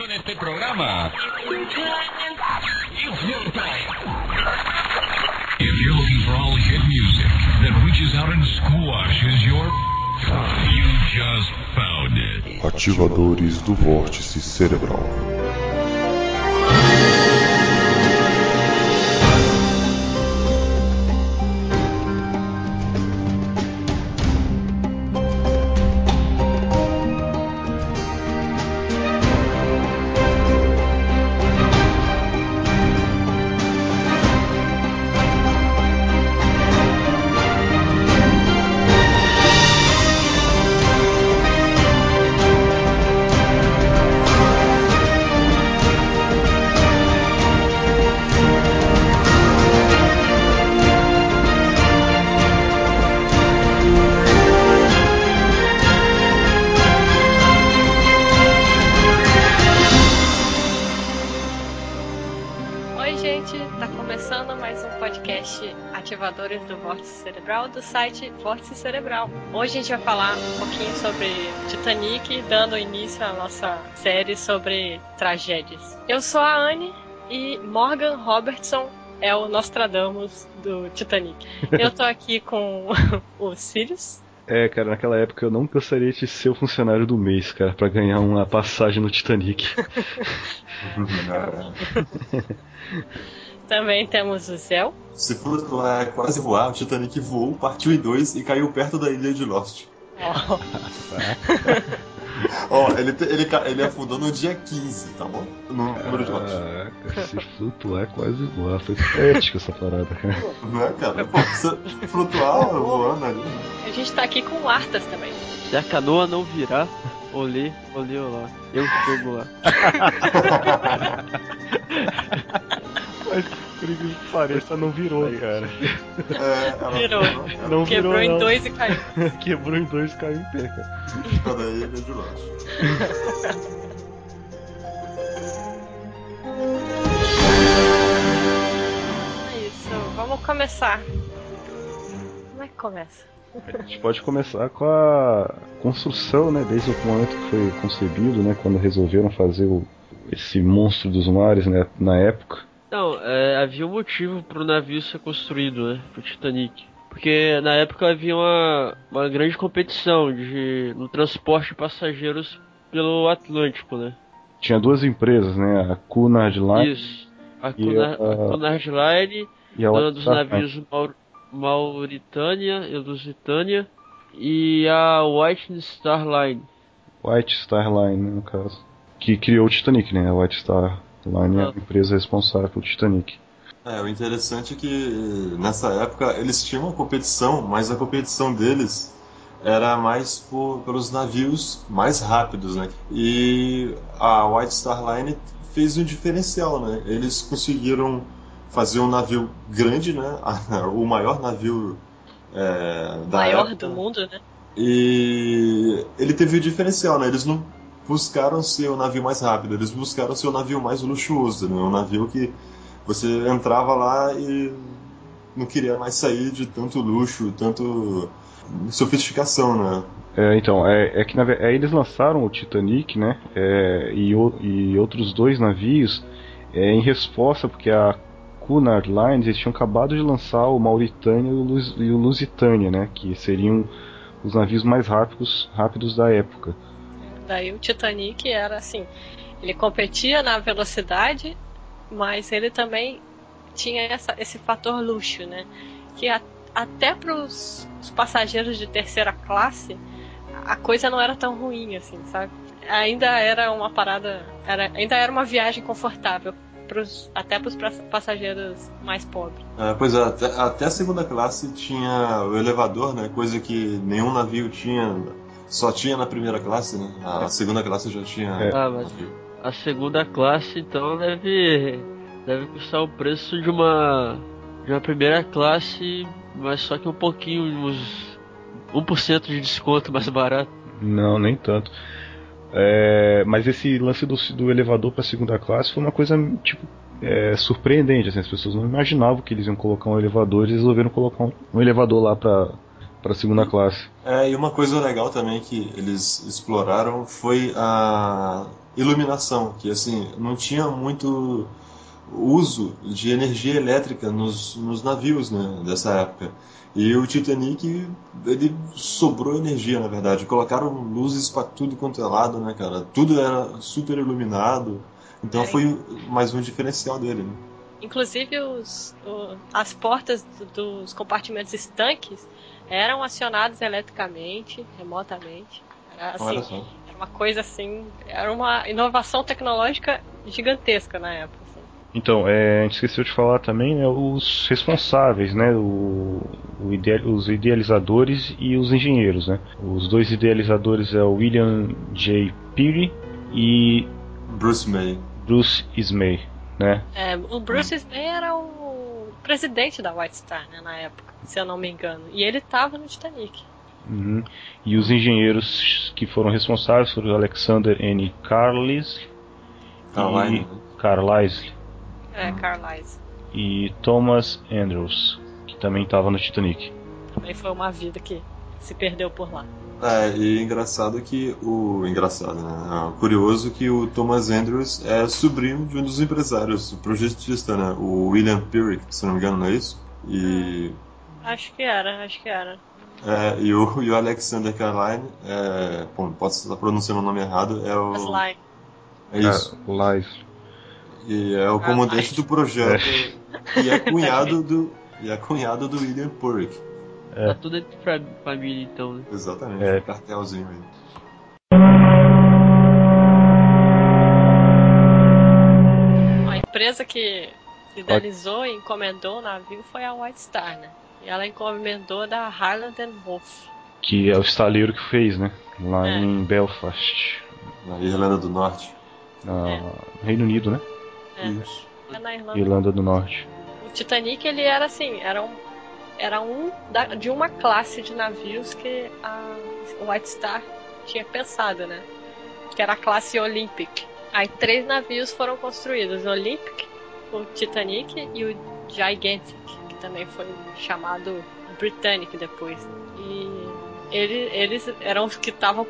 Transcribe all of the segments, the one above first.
momento en este programa. It's your time. If you're looking for all hit music that reaches out and squashes your... You just found it. Ativadores do vórtice cerebral. Ativadores do Vórtice Cerebral, do site Vórtice Cerebral. Hoje a gente vai falar um pouquinho sobre Titanic, dando início à nossa série sobre tragédias. Eu sou a Anne e Morgan Robertson é o Nostradamus do Titanic. Eu tô aqui com o Sirius. Cara, naquela época eu não gostaria de ser o funcionário do mês, cara, pra ganhar uma passagem no Titanic. Também temos o Zéu. Se flutuar quase voar, o Titanic voou, partiu em dois e caiu perto da ilha de Lost. Ele afundou no dia 15, tá bom? No número de Lost. Se flutuar quase voar, foi poético essa parada, cara. Não é, cara? Pô, você flutuar voando ali. A gente tá aqui com o Arthas também. Se a canoa não virar, olhei lá. Eu chego lá. Mas, por incrível que pareça, não virou, cara. Virou. Não Quebrou virou, em não. dois e caiu. Quebrou em dois e caiu em pé, cara. Cada ilha de Lost. É isso, vamos começar. Como é que começa? A gente pode começar com a construção, né? Desde o momento que foi concebido, né? Quando resolveram fazer esse monstro dos mares, né? Na época. Não, havia um motivo para o navio ser construído, né? Pro Titanic. Porque na época havia uma grande competição no transporte de passageiros pelo Atlântico, né? Tinha duas empresas, né? A Cunard Line. Isso. A Cunard Line, e a dona dos navios Mauritânia e Lusitânia, e a White Star Line. White Star Line, né, no caso. Que criou o Titanic, né? A White Star Line é a empresa responsável pelo Titanic. O interessante é que nessa época eles tinham uma competição, mas a competição deles era mais pelos navios mais rápidos, né? E a White Star Line fez um diferencial, né? Eles conseguiram fazer um navio grande, né? O maior navio da maior época. do mundo, né? E ele teve o diferencial, né? Eles não buscaram ser o navio mais rápido, eles buscaram ser o navio mais luxuoso, né? Um navio que você entrava lá e não queria mais sair de tanto luxo, tanto sofisticação, né? Então, que na verdade eles lançaram o Titanic, né? E outros dois navios em resposta, porque a Cunard Line, eles tinham acabado de lançar o Mauritânia e o Lusitânia, né? Que seriam os navios mais rápidos da época. Daí o Titanic era assim, ele competia na velocidade, mas ele também tinha esse fator luxo, né? Que até para os passageiros de terceira classe, a coisa não era tão ruim assim, sabe? Ainda era uma parada, ainda era uma viagem confortável, até para os passageiros mais pobres. Pois é, até a segunda classe tinha o elevador, né? Coisa que nenhum navio tinha. Só tinha na primeira classe, né? A segunda classe já tinha. Mas a segunda classe então deve custar o preço de uma primeira classe, mas só que um pouquinho, uns 1% de desconto mais barato. Não, nem tanto. Mas esse lance do elevador para a segunda classe foi uma coisa tipo surpreendente. Assim, as pessoas não imaginavam que eles iam colocar um elevador, eles resolveram colocar um elevador lá para a segunda classe. E uma coisa legal também que eles exploraram foi a iluminação, que assim, não tinha muito uso de energia elétrica nos navios, né, dessa época. E o Titanic, ele sobrou energia, na verdade. Colocaram luzes para tudo quanto é lado, né, cara? Tudo era super iluminado. Então foi mais um diferencial dele, né? Inclusive as portas dos compartimentos estanques eram acionadas eletricamente, remotamente. Era, assim, Olha só. era uma coisa assim, era uma inovação tecnológica gigantesca na época. Assim. Então, a gente esqueceu de falar também, né, os responsáveis, né, os idealizadores e os engenheiros, né. Os dois idealizadores é o William J. Peary e Bruce May. Bruce Ismay, né. O Bruce Ismay era o presidente da White Star, né, na época, se eu não me engano. E ele estava no Titanic. Uhum. E os engenheiros que foram responsáveis foram o Alexander N. Carlisle Carlisle. E Thomas Andrews, que também estava no Titanic. Também foi uma vida que se perdeu por lá. E engraçado que curioso que o Thomas Andrews é sobrinho de um dos empresários, o projetista, né? O William Peary, se não me engano, não é isso? Acho que era. E o Alexander Carline, posso estar pronunciando o nome errado, é o... Asline. É isso. E é o comandante do projeto e é cunhado do William Peary. Tá tudo entre família, então, né? Exatamente, cartelzinho aí. A empresa que idealizou e encomendou o navio foi a White Star, né? E ela encomendou da Harland & Wolff. Que é o estaleiro que fez, né? Lá em Belfast. Na Irlanda do Norte. No Reino Unido, né? Isso. É na Irlanda do Norte. O Titanic, ele era assim, de uma classe de navios que a White Star tinha pensado, né? Que era a classe Olympic. Aí 3 navios foram construídos: o Olympic, o Titanic e o Gigantic, que também foi chamado Britannic depois. E eles eram os que estavam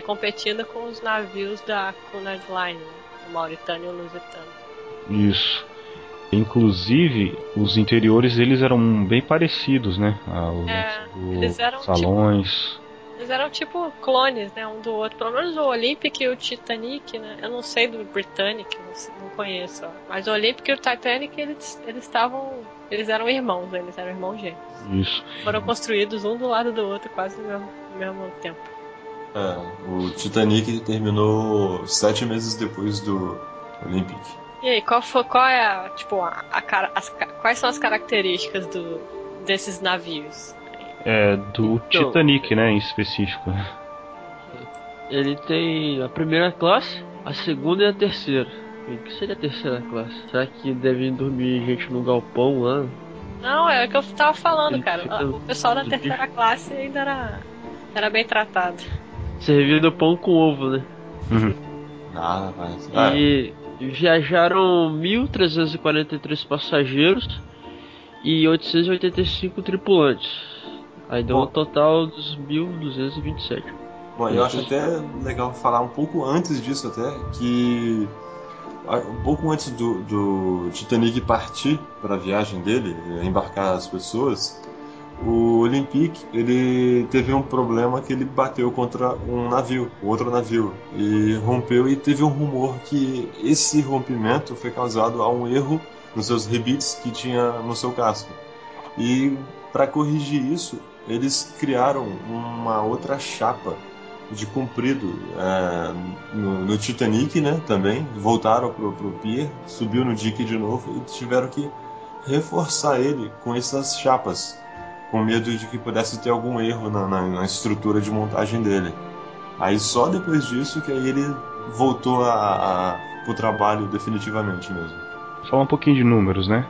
competindo com os navios da Cunard Line, né? O Mauritânia e o Lusitano. Isso. Inclusive, os interiores eles eram bem parecidos, né? Eles eram salões. Eles eram tipo clones, né? Um do outro. Pelo menos o Olympic e o Titanic, né? Eu não sei do Britannic, não conheço. Ó. Mas o Olympic e o Titanic, eles eram irmãos, eles eram irmãos gêmeos. Isso. Foram construídos um do lado do outro quase no mesmo tempo. O Titanic terminou 7 meses depois do Olympic. E aí, quais são as características desses navios? Do Titanic, né, em específico. Ele tem a primeira classe, a segunda e a terceira. O que seria a terceira classe? Será que devem dormir gente no galpão lá? Não, é o que eu tava falando, cara. O pessoal da terceira classe ainda era bem tratado. Servindo pão com ovo, né? Uhum. E viajaram 1.343 passageiros e 885 tripulantes. Aí deu um total dos 1.227. Bom, eu acho até legal falar um pouco antes disso até, que um pouco antes do Titanic partir para a viagem dele, embarcar as pessoas, o Olympic, ele teve um problema que ele bateu contra outro navio, e rompeu, e teve um rumor que esse rompimento foi causado a um erro nos seus rebites que tinha no seu casco. E para corrigir isso, eles criaram uma outra chapa de comprido no Titanic, né, também, voltaram pro pier, subiu no dique de novo e tiveram que reforçar ele com essas chapas, com medo de que pudesse ter algum erro na estrutura de montagem dele. Aí só depois disso que aí ele voltou pro trabalho definitivamente mesmo. Falar um pouquinho de números, né?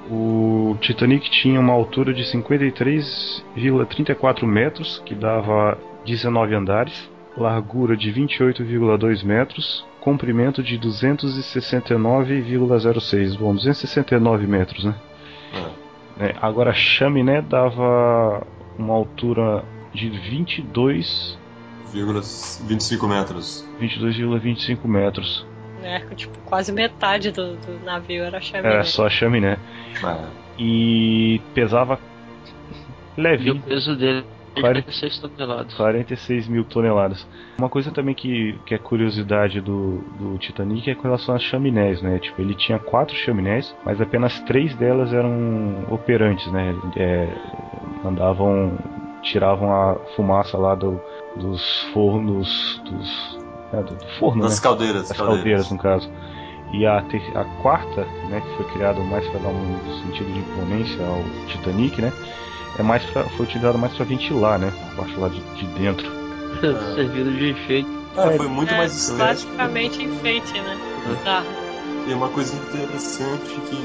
O Titanic tinha uma altura de 53,34 metros, que dava 19 andares, largura de 28,2 metros, comprimento de 269,06. Bom, 269 metros, né? Agora a chaminé dava uma altura de 22 22,25 metros. 22,25 metros. É, tipo, quase metade do navio era chaminé. Era só a chaminé. É. E pesava E o levinho, peso dele é 46 toneladas. 46 mil toneladas. Uma coisa também que é curiosidade do Titanic é com relação às chaminés, né? Tipo, ele tinha 4 chaminés, mas apenas 3 delas eram operantes, né? Tiravam a fumaça lá dos fornos, do forno, Das né? caldeiras. Das caldeiras, no caso. E a quarta, né, que foi criada mais para dar um sentido de imponência ao Titanic, né? Foi utilizado mais para ventilar, né? A parte lá de dentro. Servido de enfeite. Foi muito mais estético. Basicamente enfeite, né? Tá. E uma coisa interessante que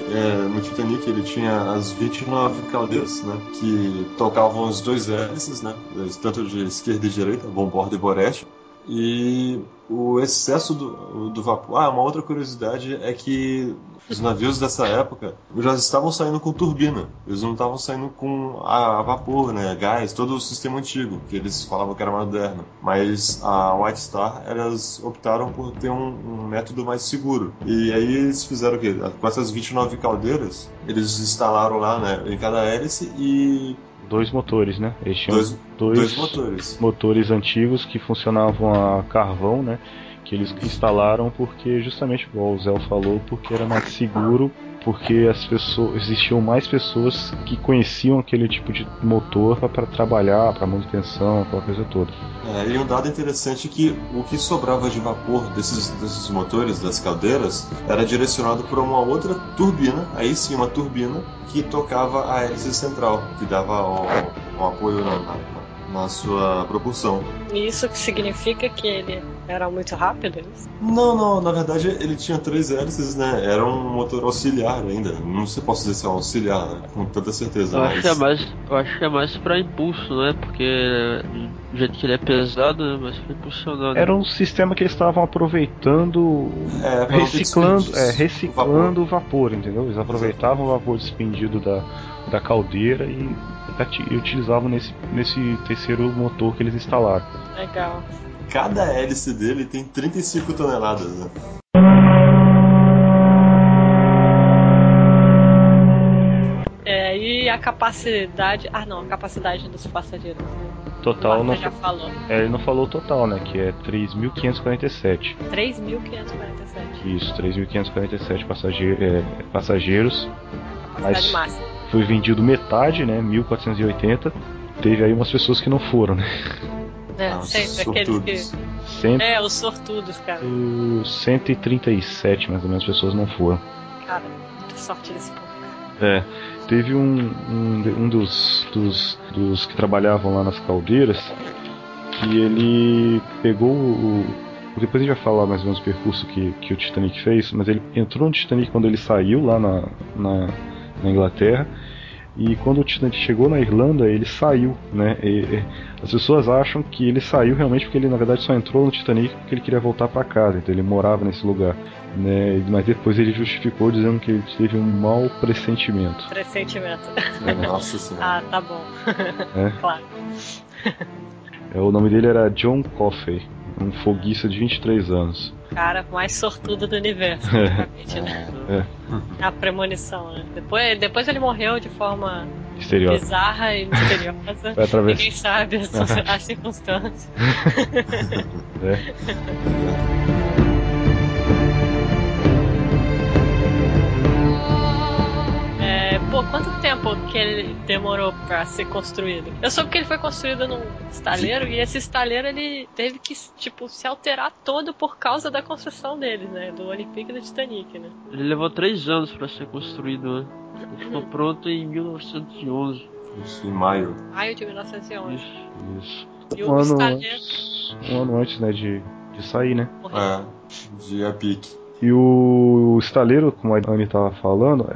no Titanic ele tinha as 29 caldeiras, né? Que tocavam os 2 hélices, né? Tanto de esquerda e direita, bomborda e borete. E o excesso do vapor. Uma outra curiosidade é que os navios dessa época já estavam saindo com turbina. Eles não estavam saindo com a vapor, né, gás, todo o sistema antigo, que eles falavam que era moderno. Mas a White Star, elas optaram por ter um método mais seguro. E aí eles fizeram o quê? Com essas 29 caldeiras, eles instalaram lá, né, em cada hélice e 2 motores, né? Eles tinham dois motores. Motores antigos que funcionavam a carvão, né? Que eles instalaram porque, justamente igual o Zé falou, porque era mais seguro, porque existiam mais pessoas que conheciam aquele tipo de motor para trabalhar, para manutenção, aquela coisa toda. E um dado interessante é que o que sobrava de vapor desses motores, das caldeiras, era direcionado para uma outra turbina, aí sim uma turbina, que tocava a hélice central, que dava um apoio na sua propulsão. E isso que significa que ele era muito rápido? Não, na verdade ele tinha 3 hélices, né? Era um motor auxiliar ainda. Não sei se posso dizer se é um auxiliar, né? Com tanta certeza. Eu acho que é mais pra impulso, né? Porque do jeito que ele é pesado, né? Mas foi impulsionado. Era um sistema que eles estavam aproveitando, reciclando o vapor, entendeu? Eles aproveitavam o vapor despendido da caldeira e utilizavam nesse terceiro motor que eles instalaram. Legal. Cada hélice dele tem 35 toneladas, né? E a capacidade... a capacidade dos passageiros. Total não... já falou. Ele não falou total, né? Que é 3.547. 3.547. Isso, 3.547 passageiros. Capacidade máxima. Foi vendido metade, né? 1.480. Teve aí umas pessoas que não foram, né? Sempre aqueles que... os sortudos, cara. 137, mais ou menos, pessoas não foram. Cara, muita sorte desse povo. Teve um dos que trabalhavam lá nas caldeiras que ele pegou depois a gente vai falar mais ou menos o percurso que o Titanic fez, mas ele entrou no Titanic quando ele saiu lá na Inglaterra. E quando o Titanic chegou na Irlanda, ele saiu, né? As pessoas acham que ele saiu realmente porque ele, na verdade, só entrou no Titanic porque ele queria voltar para casa, então ele morava nesse lugar, né? Mas depois ele justificou dizendo que ele teve um mau pressentimento. Nossa Senhora. Tá bom. Claro. O nome dele era John Coffey, um foguista de 23 anos. Cara mais sortudo do universo, praticamente, né? A premonição, né? Depois ele morreu de forma bizarra e misteriosa. Ninguém sabe as circunstâncias. Quanto tempo que ele demorou pra ser construído? Eu soube que ele foi construído num estaleiro e esse estaleiro ele teve que, se alterar todo por causa da construção dele, né? Do Olympique e do Titanic, né? Ele levou 3 anos pra ser construído, né? Ele ficou pronto em 1911. Isso, em maio. Maio de 1911. Isso. E o estaleiro... Um ano antes, né, de sair, né? De a pique. E o estaleiro, como a Anny estava falando,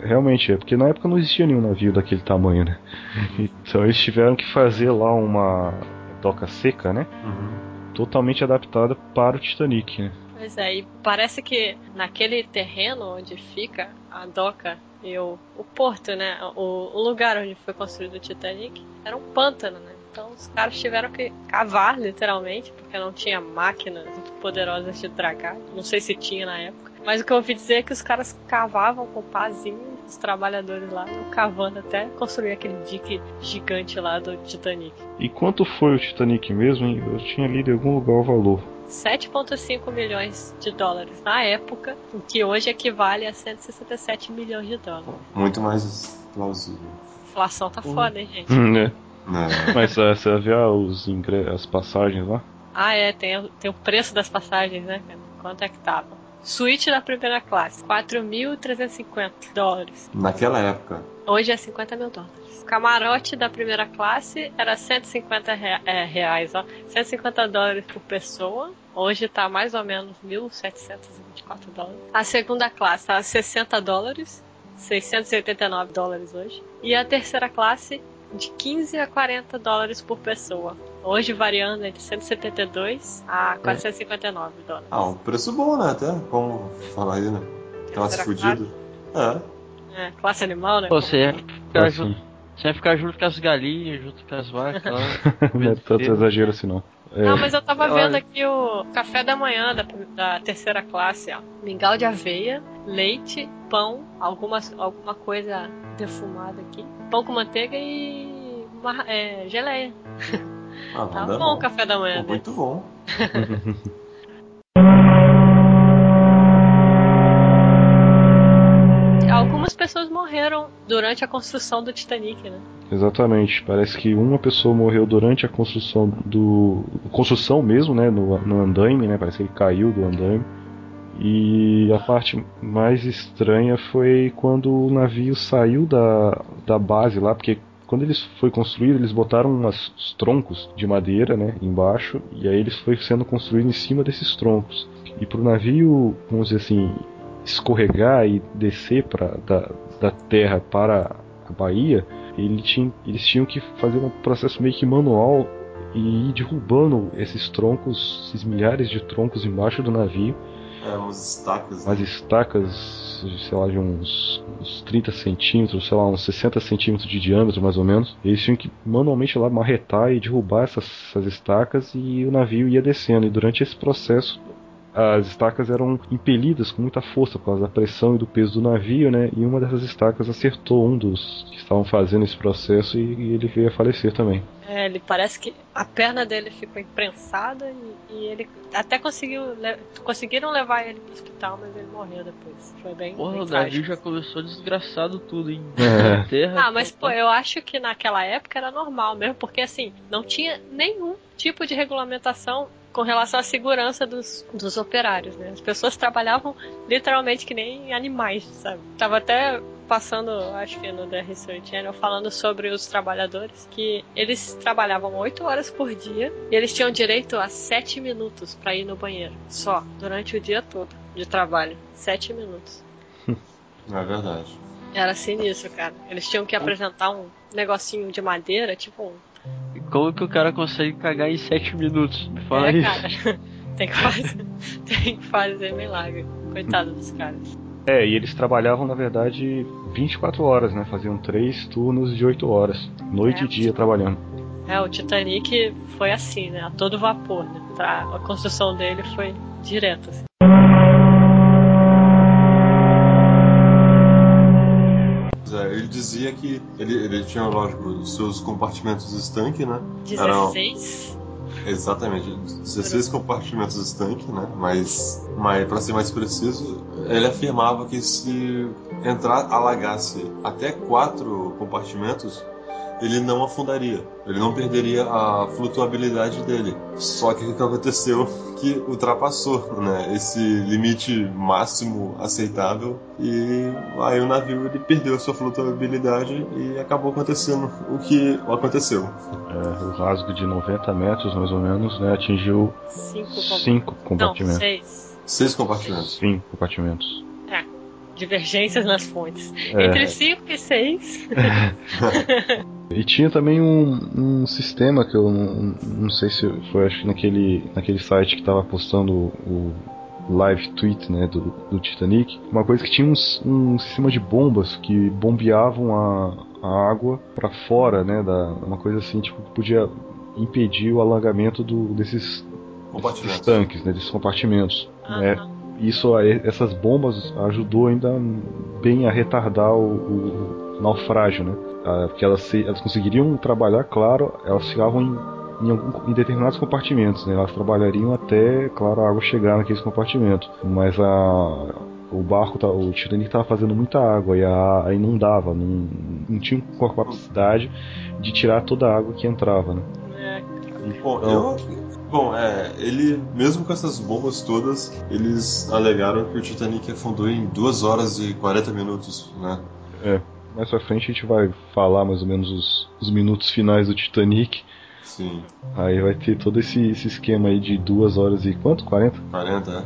realmente porque na época não existia nenhum navio daquele tamanho, né? Então eles tiveram que fazer lá uma doca seca, né? Totalmente adaptada para o Titanic, né? Pois é, e parece que naquele terreno onde fica a doca e o porto, né? O lugar onde foi construído o Titanic era um pântano, né? Então os caras tiveram que cavar, literalmente, porque não tinha máquinas muito poderosas de dragar. Não sei se tinha na época. Mas o que eu ouvi dizer é que os caras cavavam com pazinho, os trabalhadores lá, cavando até construir aquele dique gigante lá do Titanic. E quanto foi o Titanic mesmo, hein? Eu tinha lido em algum lugar o valor. 7,5 milhões de dólares na época, o que hoje equivale a 167 milhões de dólares. Muito mais plausível. A inflação tá foda, hein, gente? Né? É. Mas você vai ver as passagens lá? Ah, tem o preço das passagens, né, cara? Quanto é que tava? Suíte da primeira classe, 4.350 dólares. Naquela época. Hoje é 50 mil dólares. Camarote da primeira classe era 150 reais, ó. 150 dólares por pessoa. Hoje tá mais ou menos 1.724 dólares. A segunda classe tá 60 dólares. 689 dólares hoje. E a terceira classe de 15 a 40 dólares por pessoa. Hoje variando entre 172 a 459 dólares. Ah, um preço bom, né? Até, como falar aí, né? Classe fodida. É, classe animal, né? Pô, você ia ficar junto com as galinhas, junto com as vacas lá. Não é tanto exagero assim não. Não, mas eu tava vendo aqui o café da manhã da terceira classe, ó. Mingau de aveia, leite, pão, alguma coisa defumada aqui. Pão com manteiga e geleia. Ah, tá bom o café da manhã. Muito bom. Algumas pessoas morreram durante a construção do Titanic, né? Exatamente, parece que uma pessoa morreu durante a construção mesmo, né, no andaime, né, parece que ele caiu do andaime. E a parte mais estranha foi quando o navio saiu da base lá, porque quando ele foi construído, eles botaram uns troncos de madeira, né, embaixo, e aí ele foi sendo construído em cima desses troncos. E para o navio, vamos dizer assim, escorregar e descer da terra para a baía, eles tinham que fazer um processo meio que manual e ir derrubando esses troncos, esses milhares de troncos embaixo do navio. Umas estacas. Umas estacas, sei lá, de uns 30 centímetros, sei lá, uns 60 centímetros de diâmetro mais ou menos. Eles tinham que manualmente lá marretar e derrubar essas estacas, e o navio ia descendo. E durante esse processo, as estacas eram impelidas com muita força por causa da pressão e do peso do navio, né? E uma dessas estacas acertou um dos que estavam fazendo esse processo e ele veio a falecer também. Ele parece que a perna dele ficou imprensada e ele até conseguiram levar ele pro hospital, mas ele morreu depois. Foi bem Porra, o trágico. navio já começou desgraçado tudo, hein? Terra. Mas pô, eu acho que naquela época era normal mesmo, porque assim, não tinha nenhum tipo de regulamentação com relação à segurança dos operários, né? As pessoas trabalhavam literalmente que nem animais, sabe? Tava até passando, acho que no The History Channel, falando sobre os trabalhadores, que eles trabalhavam 8 horas por dia e eles tinham direito a 7 minutos para ir no banheiro, só, durante o dia todo de trabalho. 7 minutos. É verdade. Era sinistro, cara. Eles tinham que apresentar um negocinho de madeira, tipo um... E como que o cara consegue cagar em 7 minutos? Me fala isso. Cara, tem que fazer milagre. Coitado dos caras. E eles trabalhavam, na verdade, 24 horas, né? Faziam 3 turnos de 8 horas. Noite e dia trabalhando. O Titanic foi assim, né? A todo vapor, né? A construção dele foi direto, assim. Ele dizia que ele tinha, lógico, os seus compartimentos estanque, né? 16? Exatamente, 16 compartimentos estanque, né? Mas para ser mais preciso, ele afirmava que se alagasse até 4 compartimentos, ele não afundaria, ele não perderia a flutuabilidade dele. Só que o que aconteceu que ultrapassou, né, esse limite máximo aceitável, e aí o navio ele perdeu sua flutuabilidade e acabou acontecendo o que aconteceu. O rasgo de 90 metros, mais ou menos, né, atingiu 5 compartimentos. Não, 6 compartimentos. 5 compartimentos. Divergências nas fontes. Entre 5 e 6. E tinha também um sistema que eu não sei se foi, acho que naquele site que estava postando o live tweet, né, do Titanic, uma coisa que tinha um sistema de bombas que bombeavam a água para fora, né, uma coisa assim, tipo, podia impedir o alargamento desses tanques, né, desses compartimentos. Né? Essas bombas ajudou ainda bem a retardar o naufrágio, né? Porque elas conseguiriam trabalhar, claro, elas ficavam em determinados compartimentos, né? Elas trabalhariam até, claro, a água chegar naqueles compartimentos. Mas o Titanic estava fazendo muita água e aí não dava, não tinha capacidade de tirar toda a água que entrava, né? Ele, mesmo com essas bombas todas, eles alegaram que o Titanic afundou em 2 horas e 40 minutos, né? Mais pra frente a gente vai falar mais ou menos os minutos finais do Titanic. Sim. Aí vai ter todo esse esquema aí de 2 horas e quanto? 40? 40,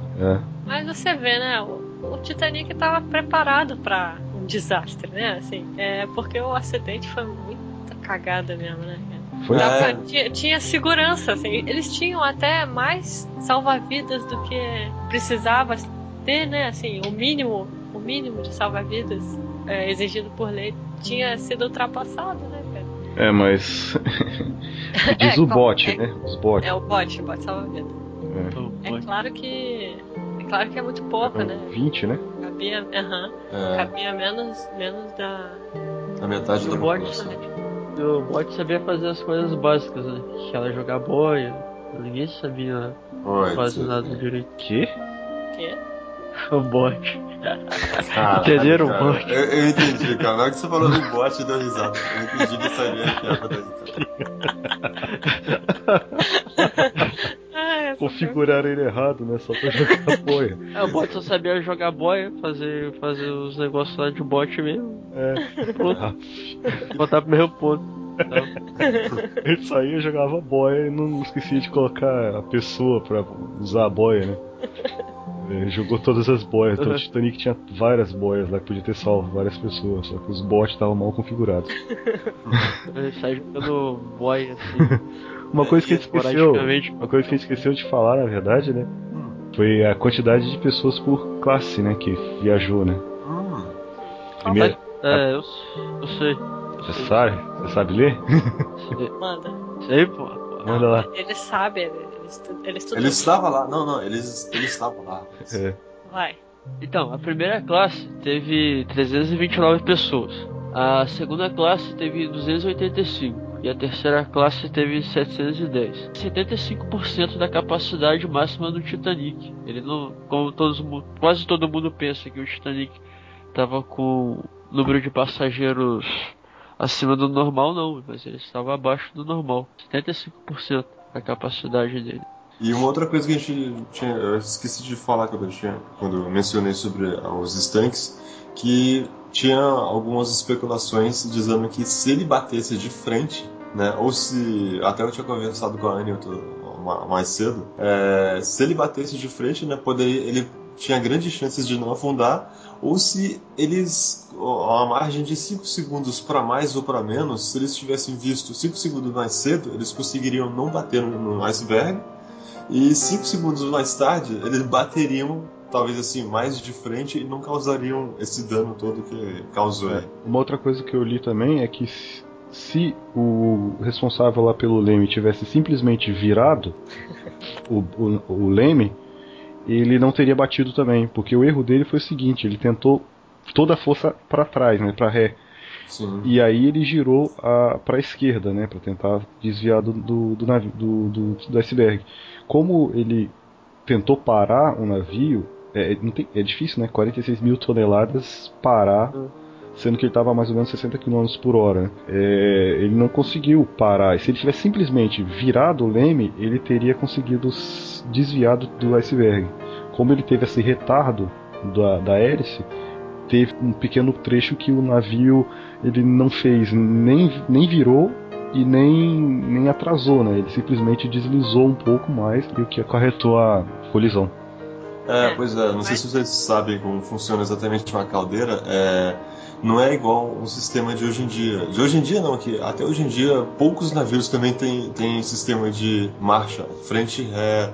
Mas você vê, né? O Titanic estava preparado para um desastre, né? Assim, porque o acidente foi muita cagada mesmo, né? Tinha segurança, assim. Eles tinham até mais salva-vidas do que precisava ter, né? Assim, o mínimo de salva-vidas exigido por lei tinha sido ultrapassado, né, cara? Mas diz o bot, né? Os bots. O bot salva-vida. É claro que é muito pouco, né? 20, né? Cabia menos a metade da população. O bot sabia fazer as coisas básicas, né? Que era jogar boia. Ninguém sabia quase nada direito. Que? O bot. Entenderam o bot? Eu entendi, cara. Na hora que você falou do bot, deu risada. Eu entendi que sabia a piada daí. Configuraram ele errado, né? Só pra jogar boia. O bot só sabia jogar boia, fazer os negócios lá de bot mesmo. Pronto. Botar pro mesmo ponto. Ele saía, jogava boia e não esquecia de colocar a pessoa pra usar a boia, né? Ele jogou todas as boias. Então o Titanic tinha várias boias lá que podia ter salvo várias pessoas, só que os bots estavam mal configurados. Ele sai jogando boia assim. Uma coisa que a gente esqueceu de falar, na verdade, né? Foi a quantidade de pessoas por classe, né? Que viajou, né? Primeiro. Eu sei. Você sabe? Você sabe ler? Manda. Sei, pô. Manda lá. Ele sabe, ele estudou. Ele estava lá. Não, eles estavam lá. Vai. Então, a primeira classe teve 329 pessoas. A segunda classe teve 285. E a terceira classe teve 710. 75% da capacidade máxima do Titanic. Ele não, como quase todo mundo pensa que o Titanic estava com número de passageiros acima do normal, não, mas ele estava abaixo do normal. 75% da capacidade dele. E uma outra coisa que a gente tinha, eu esqueci de falar quando eu mencionei sobre os estanques, que tinha algumas especulações dizendo que se ele batesse de frente, né, ou se, até eu tinha conversado com a Anilton mais cedo, se ele batesse de frente, né, ele tinha grandes chances de não afundar, ou se eles, a margem de 5 segundos para mais ou para menos, se eles tivessem visto 5 segundos mais cedo, eles conseguiriam não bater no iceberg, e 5 segundos mais tarde, eles bateriam, talvez assim, mais de frente e não causariam esse dano todo que causou. Uma outra coisa que eu li também é que se o responsável lá pelo leme tivesse simplesmente virado o leme, ele não teria batido também, porque o erro dele foi o seguinte: ele tentou toda a força para trás, né, para ré. Sim. E aí ele girou para a esquerda, né, para tentar desviar do iceberg. Como ele tentou parar um navio, é difícil, né? 46 mil toneladas parar, sendo que ele estava a mais ou menos 60 km por hora. Né? Ele não conseguiu parar. E se ele tivesse simplesmente virado o leme, ele teria conseguido desviar do iceberg. Como ele teve esse retardo da hélice, teve um pequeno trecho que o navio ele não fez, nem virou e nem atrasou, né? Ele simplesmente deslizou um pouco mais, e o que acarretou a colisão. Pois é, não sei se vocês sabem como funciona exatamente uma caldeira. Não é igual um sistema de hoje em dia. De hoje em dia não, que até hoje em dia poucos navios também tem sistema de marcha, frente e ré,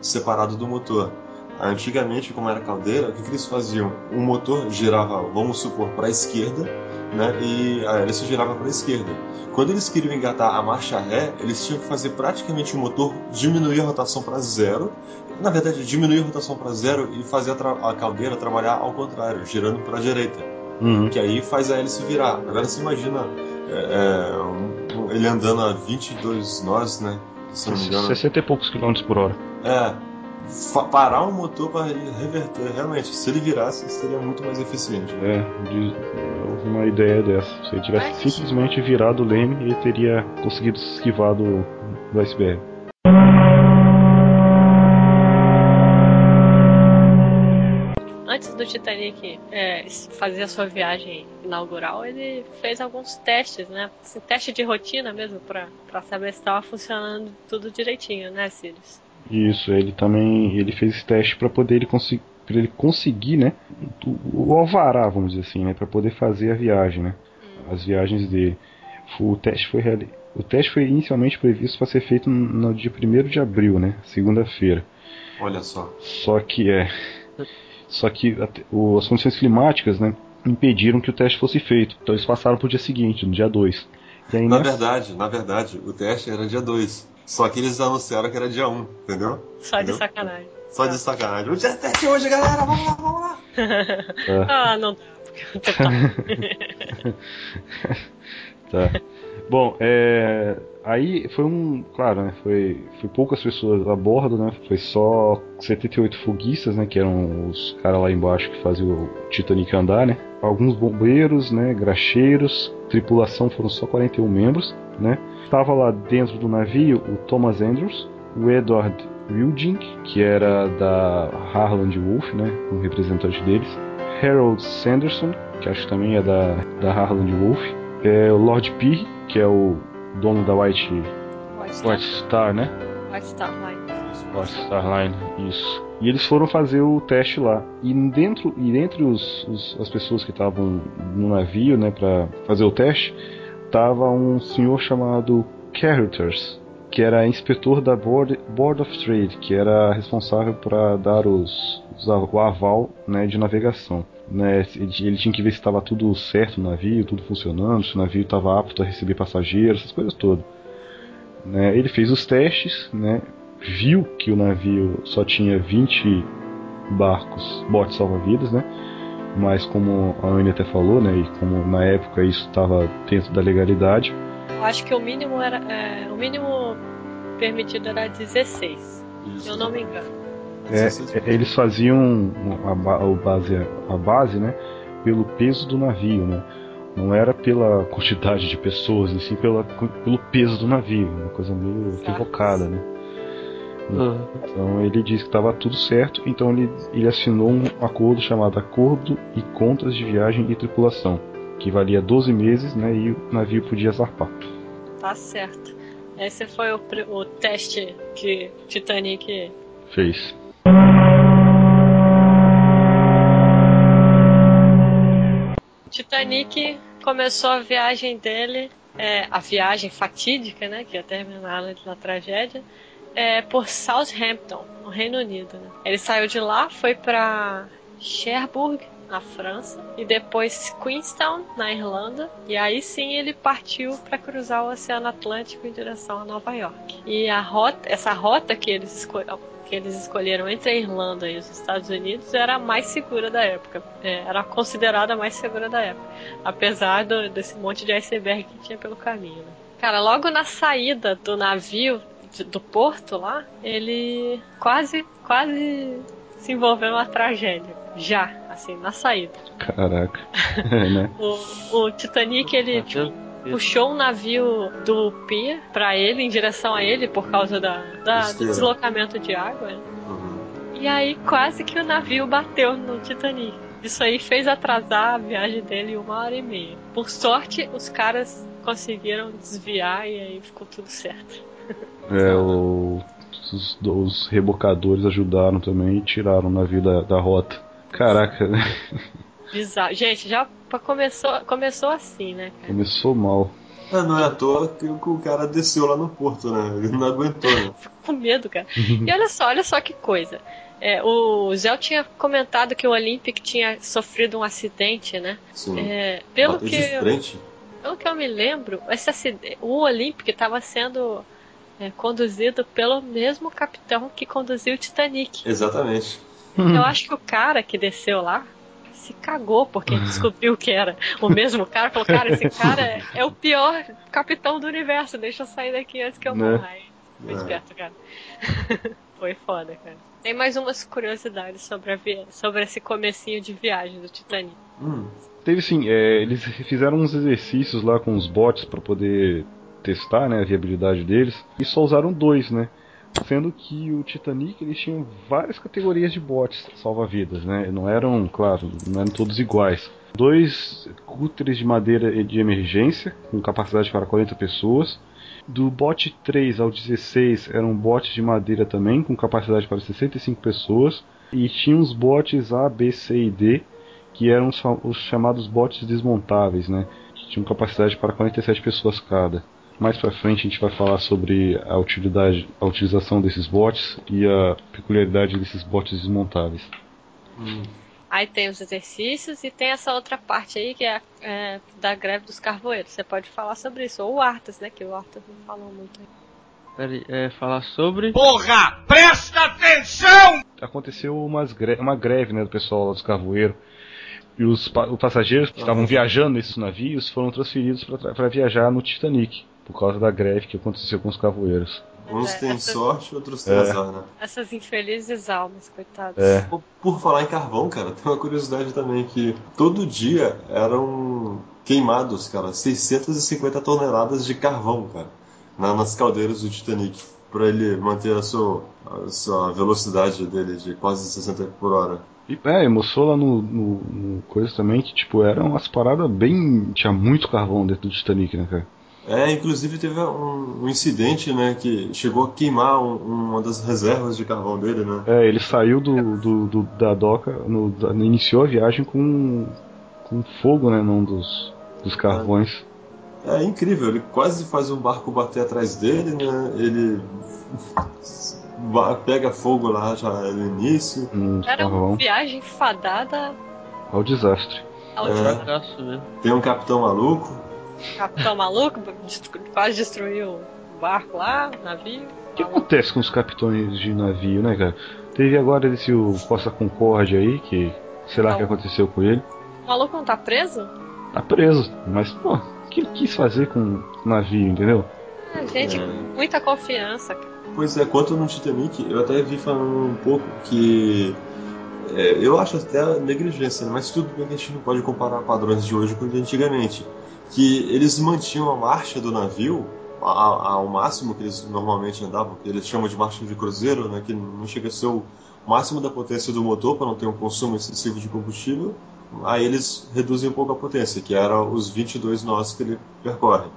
separado do motor. Antigamente, como era caldeira, o que eles faziam? O motor girava, vamos supor, para a esquerda, né? E a hélice girava para a esquerda. Quando eles queriam engatar a marcha ré, eles tinham que fazer praticamente o motor diminuir a rotação para zero. Na verdade, diminuir a rotação para zero e fazer a caldeira trabalhar ao contrário, girando para a direita. Que aí faz a hélice virar. Agora você imagina ele andando a 22 nós, né? Se não me engano. 60 e poucos quilômetros por hora. Parar um motor para ele reverter, realmente, se ele virasse, seria muito mais eficiente. Houve uma ideia dessa. Se ele tivesse simplesmente virado o leme, ele teria conseguido se esquivar do iceberg. Antes do Titanic fazer a sua viagem inaugural, ele fez alguns testes, né? Assim, teste de rotina mesmo, pra saber se estava funcionando tudo direitinho, né, Sirius? Isso, ele fez esse teste para poder ele conseguir, né, o alvará, vamos dizer assim, né, para poder fazer a viagem, né, as viagens dele. O teste foi inicialmente previsto para ser feito no dia 1º de abril, né, segunda-feira. Olha só. Só que as condições climáticas, né, impediram que o teste fosse feito. Então eles passaram para o dia seguinte, no dia 2. E aí, na verdade, o teste era dia 2. Só que eles anunciaram que era dia 1, entendeu? De sacanagem. Só de sacanagem. O dia teste hoje, galera, vamos lá. Não dá. Tá. Bom, aí foi claro, né, foi poucas pessoas a bordo, né, foi só 78 foguistas, né, que eram os caras lá embaixo que faziam o Titanic andar, né, alguns bombeiros, né, graxeiros, tripulação foram só 41 membros, né, estava lá dentro do navio o Thomas Andrews, o Edward Wilding, que era da Harland Wolff, né, um representante deles, Harold Sanderson, que acho que também é da Harland Wolff, o Lord Peary, que é o dono da White Star, né? White Star Line. White Star Line, isso. E eles foram fazer o teste lá. E dentre as pessoas que estavam no navio, né, para fazer o teste, tava um senhor chamado Carruthers, que era inspetor da Board of Trade, que era responsável para dar o aval, né, de navegação. Né, ele tinha que ver se estava tudo certo no navio, tudo funcionando, se o navio estava apto a receber passageiros, essas coisas todas. Né, ele fez os testes, né, viu que o navio só tinha 20 botes salva-vidas, né, mas como a Anne até falou, né, e como na época isso estava dentro da legalidade. Eu acho que o mínimo permitido era 16, se eu não me engano. Eles faziam a base, né, pelo peso do navio, né? Não era pela quantidade de pessoas, e sim pelo peso do navio, uma coisa meio equivocada, né? Então ele disse que estava tudo certo, então ele assinou um acordo chamado Acordo e Contas de Viagem e Tripulação, que valia 12 meses, né, e o navio podia zarpar. Tá certo. Esse foi o teste que Titanic fez. Titanic começou a viagem dele, a viagem fatídica, né, que ia terminar na tragédia, por Southampton, no Reino Unido. Né? Ele saiu de lá, foi para Cherbourg, na França, e depois Queenstown, na Irlanda, e aí sim ele partiu para cruzar o Oceano Atlântico em direção a Nova York. E essa rota que eles escolheram entre a Irlanda e os Estados Unidos era a mais segura da época. Era considerada a mais segura da época, apesar desse monte de iceberg que tinha pelo caminho. Né? Cara, logo na saída do navio, do porto lá, ele quase se envolveu numa tragédia. Já, assim, na saída. Caraca. Né? O Titanic, ele puxou um navio do pier pra ele, em direção a ele, por causa do deslocamento de água. Né? E aí quase que o navio bateu no Titanic. Isso aí fez atrasar a viagem dele 1h30. Por sorte, os caras conseguiram desviar e aí ficou tudo certo. Os rebocadores ajudaram também e tiraram o navio da rota. Caraca, né? Bizarro. Gente, já começou assim, né, cara? Começou mal. Não é à toa que o cara desceu lá no porto, né? Ele não aguentou, né? Fico com medo, cara. E olha só que coisa. O Zé tinha comentado que o Olympic tinha sofrido um acidente, né? Sim. Pelo Bateu que de frente. eu me lembro, o Olympic estava sendo conduzido pelo mesmo capitão que conduziu o Titanic. Exatamente. Eu acho que o cara que desceu lá se cagou porque descobriu que era o mesmo cara. Falou, cara, esse cara é o pior capitão do universo, deixa eu sair daqui antes que eu morra. Aí, foi esperto, cara. Foi foda, cara. Tem mais umas curiosidades sobre esse comecinho de viagem do Titanic. Teve sim, eles fizeram uns exercícios lá com os bots para poder testar, né, a viabilidade deles, e só usaram 2, né? Sendo que o Titanic, eles tinham várias categorias de bots salva-vidas, né? Não eram, claro, não eram todos iguais. 2 cúteres de madeira de emergência, com capacidade para 40 pessoas. Do bot 3 ao 16 eram bots de madeira também, com capacidade para 65 pessoas. E tinha os bots A, B, C e D, que eram os chamados bots desmontáveis, né? Que tinham capacidade para 47 pessoas cada. Mais pra frente a gente vai falar sobre a utilização desses bots e a peculiaridade desses bots desmontáveis. Aí tem os exercícios e tem essa outra parte aí que é da greve dos carvoeiros. Você pode falar sobre isso, ou o Arthas, né? Que o Arthas não falou muito aí. Peraí, falar sobre... Porra, presta atenção! Aconteceu uma greve, né, do pessoal lá dos carvoeiros. E os passageiros que estavam viajando nesses navios foram transferidos para viajar no Titanic, por causa da greve que aconteceu com os carvoeiros. Uns têm sorte, outros têm azar, né? Essas infelizes almas, coitados. Por falar em carvão, cara, tem uma curiosidade também que todo dia eram queimados, cara, 650 toneladas de carvão, cara, nas caldeiras do Titanic, para ele manter a sua velocidade dele de quase 60 por hora. E mostrou lá no coisa também que, tipo, eram umas paradas bem... Tinha muito carvão dentro do Titanic, né, cara? Inclusive teve um incidente, né, que chegou a queimar uma das reservas de carvão dele, né? Ele saiu da doca, iniciou a viagem com fogo, né, num dos carvões. É incrível, ele quase faz um barco bater atrás dele, né, ele pega fogo lá já no início. Era uma viagem fadada ao desastre. Tem um capitão maluco. Capitão maluco, quase destruiu o barco lá, o navio. O que acontece com os capitães de navio, né, cara? Teve agora o Costa Concórdia aí, que sei lá o que aconteceu com ele. O maluco não tá preso? Tá preso, mas, pô, o que ele quis fazer com o navio, entendeu? Gente, muita confiança. Pois é, quanto no Titanic, eu até vi falando um pouco que... eu acho até negligência, mas tudo bem que a gente não pode comparar padrões de hoje com o de antigamente. Que eles mantinham a marcha do navio ao máximo que eles normalmente andavam, que eles chamam de marcha de cruzeiro, né, que não chega a ser o máximo da potência do motor para não ter um consumo excessivo de combustível. Aí eles reduzem um pouco a potência, que era os 22 nós que ele percorre.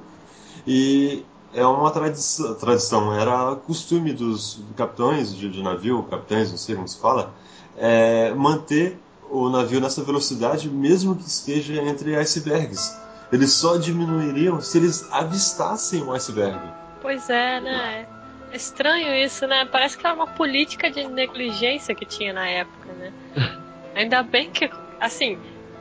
E é uma tradição, era costume dos capitães de navio, capitães, não sei como se fala, manter o navio nessa velocidade mesmo que esteja entre icebergs. Eles só diminuiriam se eles avistassem um iceberg. Pois é, né? É estranho isso, né? Parece que era uma política de negligência que tinha na época, né? Ainda bem que, assim,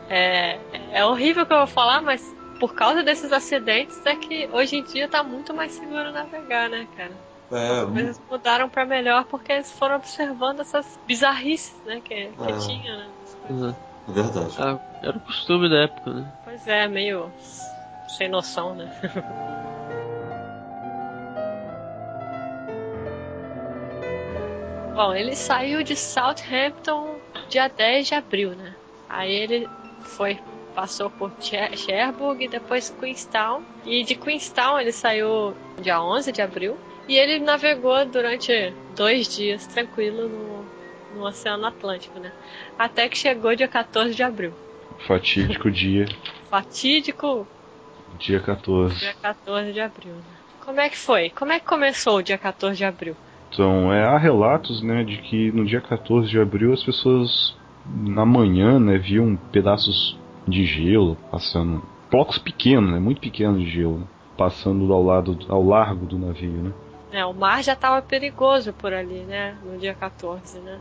é horrível o que eu vou falar, mas por causa desses acidentes é que hoje em dia tá muito mais seguro navegar, né, cara? As coisas mudaram pra melhor porque eles foram observando essas bizarrices, né, que tinha, né? É verdade. Era o costume da época, né? Pois é, meio sem noção, né? Bom, ele saiu de Southampton dia 10 de abril, né? Aí ele passou por Cherbourg e depois Queenstown. E de Queenstown ele saiu dia 11 de abril. E ele navegou durante 2 dias tranquilo no Oceano Atlântico, né? Até que chegou dia 14 de abril. Fatídico dia. Fatídico dia 14. Dia 14 de abril, né? Como é que foi? Como é que começou o dia 14 de abril? Então, há relatos, né, de que no dia 14 de abril as pessoas na manhã, né, viam pedaços de gelo passando, blocos pequenos, né, muito pequenos de gelo, passando ao largo do navio, né? O mar já estava perigoso por ali, né? No dia 14, né?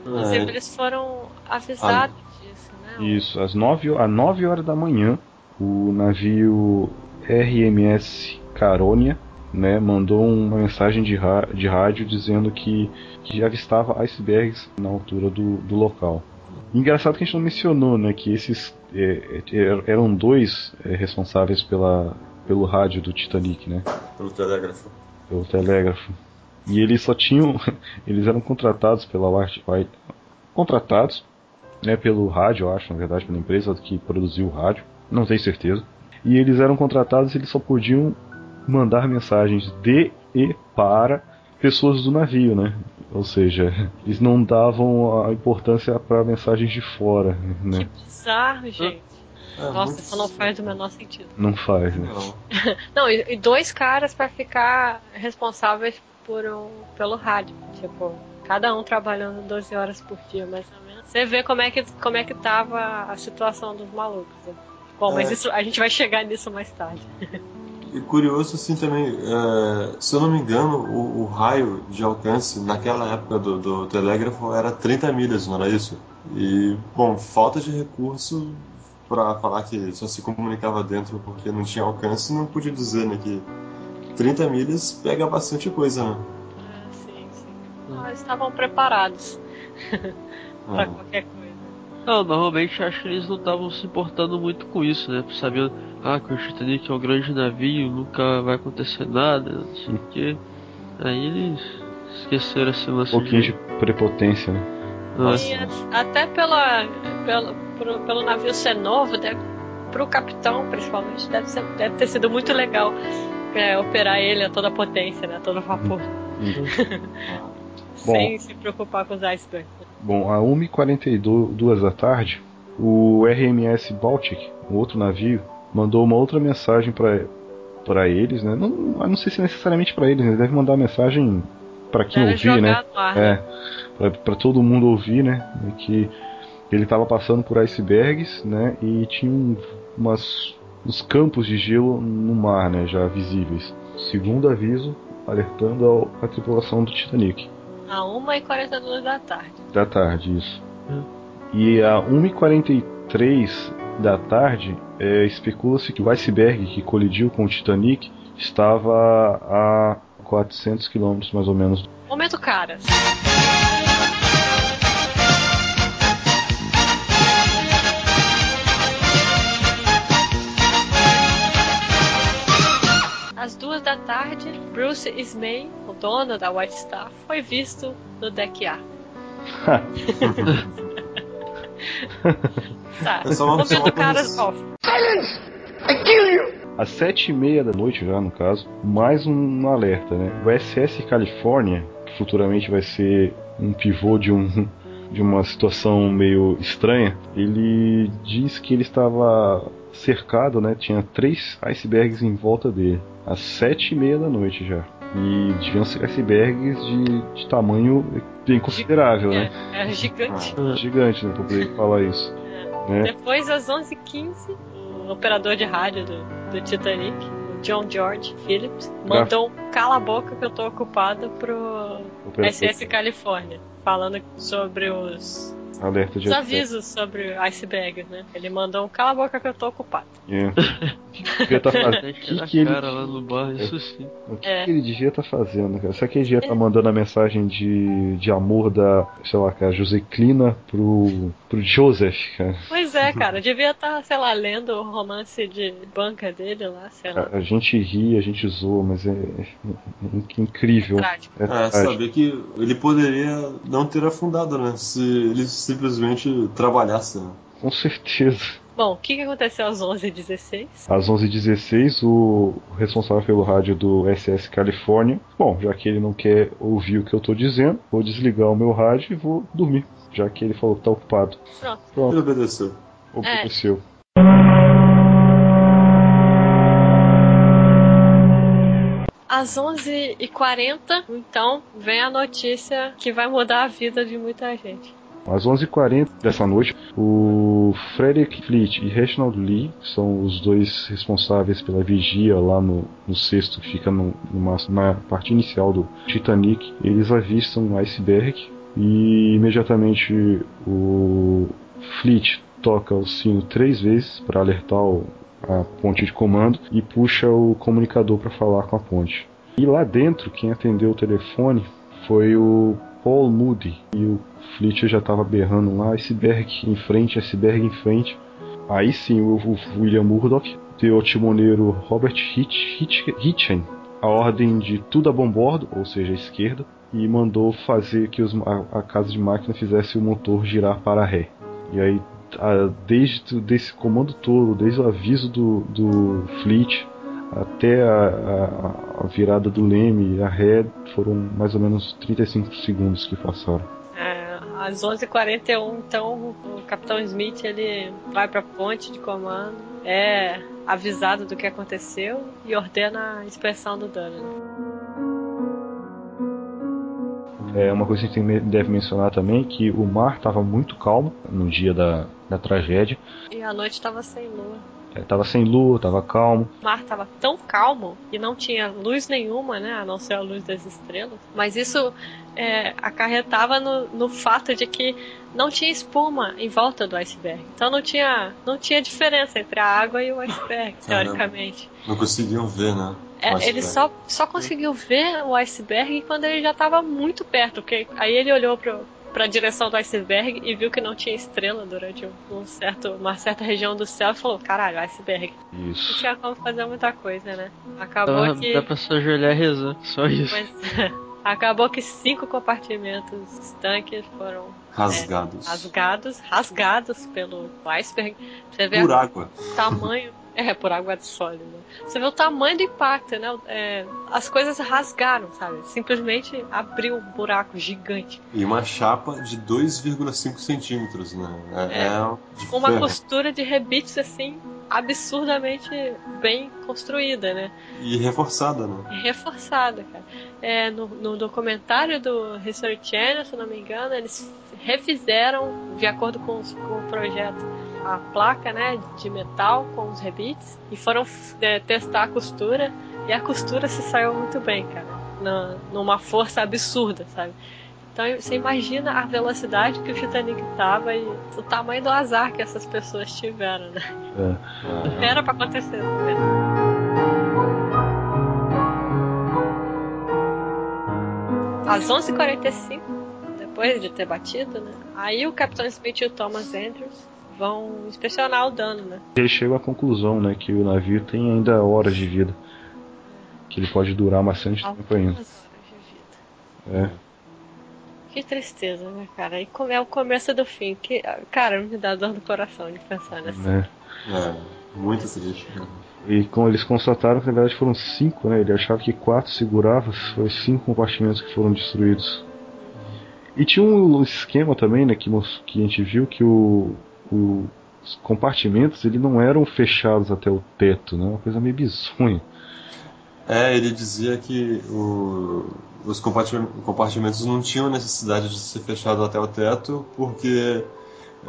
Inclusive, eles foram avisados disso, né? Isso, às 9 horas da manhã, o navio RMS Caronia, né, mandou uma mensagem de rádio dizendo que já avistava icebergs na altura do local. Engraçado que a gente não mencionou, né, que esses eram dois responsáveis pelo rádio do Titanic, né? Pelo telégrafo. Pelo telégrafo. E eles só tinham, eles eram contratados pela White, contratados, né, pelo rádio, eu acho, na verdade, pela empresa que produziu o rádio, não tenho certeza. E eles eram contratados e eles só podiam mandar mensagens de e para pessoas do navio, né? Ou seja, eles não davam a importância para mensagens de fora, né? Que bizarro, gente. Nossa, isso não faz o menor sentido. Não faz, né? Não, e dois caras para ficar responsáveis pelo rádio. Tipo, cada um trabalhando 12 horas por dia, mais ou menos. Você vê como é que tava a situação dos malucos, né? Bom, mas isso, a gente vai chegar nisso mais tarde. E curioso assim também, se eu não me engano, o raio de alcance naquela época do telégrafo era 30 milhas, não era isso? E, bom, falta de recurso para falar que só se comunicava dentro porque não tinha alcance, não podia dizer, né, que 30 milhas pega bastante coisa, né? Sim. Eles estavam preparados para qualquer coisa. Não, normalmente acho que eles não estavam se importando muito com isso, né? Sabendo, que o Titanic é um grande navio, nunca vai acontecer nada, não sei o quê. Aí eles esqueceram esse lance. Um pouquinho de prepotência, né? Até pelo navio ser novo, pro capitão, principalmente, deve ter sido muito legal operar ele a toda potência, né? A todo vapor. Sem se preocupar com os icebergs. Bom, a 1h42 da tarde, o RMS Baltic, o outro navio, mandou uma outra mensagem para eles, né? Não sei se necessariamente para eles, né? Deve mandar uma mensagem para quem ouvir, né? Para todo mundo ouvir, né? Que ele estava passando por icebergs, né? E tinha uns campos de gelo no mar, né? Já visíveis. Segundo aviso, alertando a tripulação do Titanic. A 1h42 da tarde. Da tarde, isso. E a 1h43 da tarde, especula-se que o iceberg que colidiu com o Titanic estava a 400 km mais ou menos. Momento, caras. Às 2 da tarde, Bruce Ismay, o dono da White Star, foi visto no deck A. Tá, momento caras off. Silence! I kill you! Às 7h30 da noite já, no caso, mais um alerta, né? O SS California, que futuramente vai ser um pivô de uma situação meio estranha, ele diz que ele estava cercado, né? Tinha 3 icebergs em volta dele. Às 7h30 da noite já. E deviam ser icebergs de tamanho bem considerável, né? Gigante. Gigante, né? Pra poder falar isso. Né? Depois, às 11h15, o operador de rádio do Titanic, o John George Phillips, mandou um cala a boca que eu tô ocupado pro SS California, falando sobre os avisos sobre icebergs, né? Ele mandou um cala a boca que eu tô ocupado. O que ele tá fazendo? O que ele devia estar fazendo, cara? Será que ele devia estar mandando a mensagem de amor da, sei lá, cara, Joseclina pro Joseph, cara? Pois é, cara, devia estar, sei lá, lendo o romance de banca dele lá, sei lá. A gente ri, a gente zoa, mas é incrível. Saber que ele poderia não ter afundado, né? Se ele simplesmente trabalhasse, né? Com certeza. Bom, o que aconteceu às 11h16? Às 11h16, o responsável pelo rádio do SS California, bom, já que ele não quer ouvir o que eu tô dizendo, vou desligar o meu rádio e vou dormir, já que ele falou que tá ocupado. Pronto. Ele obedeceu. Obedeceu. Às 11h40, então, vem a notícia que vai mudar a vida de muita gente. Às 11h40 dessa noite, o Frederick Fleet e Reginald Lee, que são os dois responsáveis pela vigia lá no cesto que fica na parte inicial do Titanic, eles avistam um iceberg e imediatamente o Fleet toca o sino 3 vezes para alertar a ponte de comando e puxa o comunicador para falar com a ponte. E lá dentro, quem atendeu o telefone foi o Paul Moody, e o Fleet já estava berrando lá, iceberg em frente. Aí sim, o William Murdoch deu ao timoneiro Robert Hitchen a ordem de tudo a bombordo, ou seja, a esquerda, e mandou fazer que a casa de máquina fizesse o motor girar para ré. E aí, desde esse comando todo, desde o aviso do Fleet até a virada do leme e a ré, foram mais ou menos 35 segundos que passaram. Às 11h41, então, o Capitão Smith ele vai para a ponte de comando, é avisado do que aconteceu e ordena a inspeção do dano. Uma coisa que a gente deve mencionar também, que o mar estava muito calmo no dia da tragédia. E a noite estava sem lua. Tava sem lua, tava calmo. O mar tava tão calmo e não tinha luz nenhuma, né, a não ser a luz das estrelas. Mas isso acarretava no fato de que não tinha espuma em volta do iceberg. Então não tinha diferença entre a água e o iceberg, teoricamente. Não conseguiam ver, né? Ele só conseguiu ver o iceberg quando ele já estava muito perto, porque aí ele olhou para a direção do iceberg e viu que não tinha estrela durante uma certa região do céu e falou, caralho, iceberg. Isso. Não tinha como fazer muita coisa, né? Acabou que... Dá pra se ajoelhar e rezar, só isso. Mas, acabou que 5 compartimentos estanques foram rasgados pelo iceberg. Você vê por água. O tamanho... por água sólida. Você vê o tamanho do impacto, né? As coisas rasgaram, sabe? Simplesmente abriu um buraco gigante. E uma chapa de 2,5 centímetros, né? Uma costura de rebites, assim, absurdamente bem construída, né? E reforçada, né? Reforçada, cara. No documentário do History Channel, se não me engano, eles refizeram, de acordo com o projeto, a placa, né, de metal com os rebites e foram testar a costura, e a costura se saiu muito bem, cara, numa força absurda, sabe? Então você imagina a velocidade que o Titanic tava e o tamanho do azar que essas pessoas tiveram, né? Era pra acontecer, né? Às 11h45, depois de ter batido, né, aí o Capitão Smith e o Thomas Andrews vão inspecionar o dano, né? Eles chegam à conclusão, né, que o navio tem ainda horas de vida. Que ele pode durar bastante tempo ainda. Horas de vida. Que tristeza, né, cara? E é o começo do fim. Cara, me dá dor no coração de pensar nessa. Muito triste. E como eles constataram que na verdade foram 5, né? Ele achava que 4 seguravam, foi 5 compartimentos que foram destruídos. E tinha um esquema também, né, que a gente viu que os compartimentos eles não eram fechados até o teto, né? Uma coisa meio bizonha. Ele dizia que os compartimentos não tinham necessidade de ser fechados até o teto, porque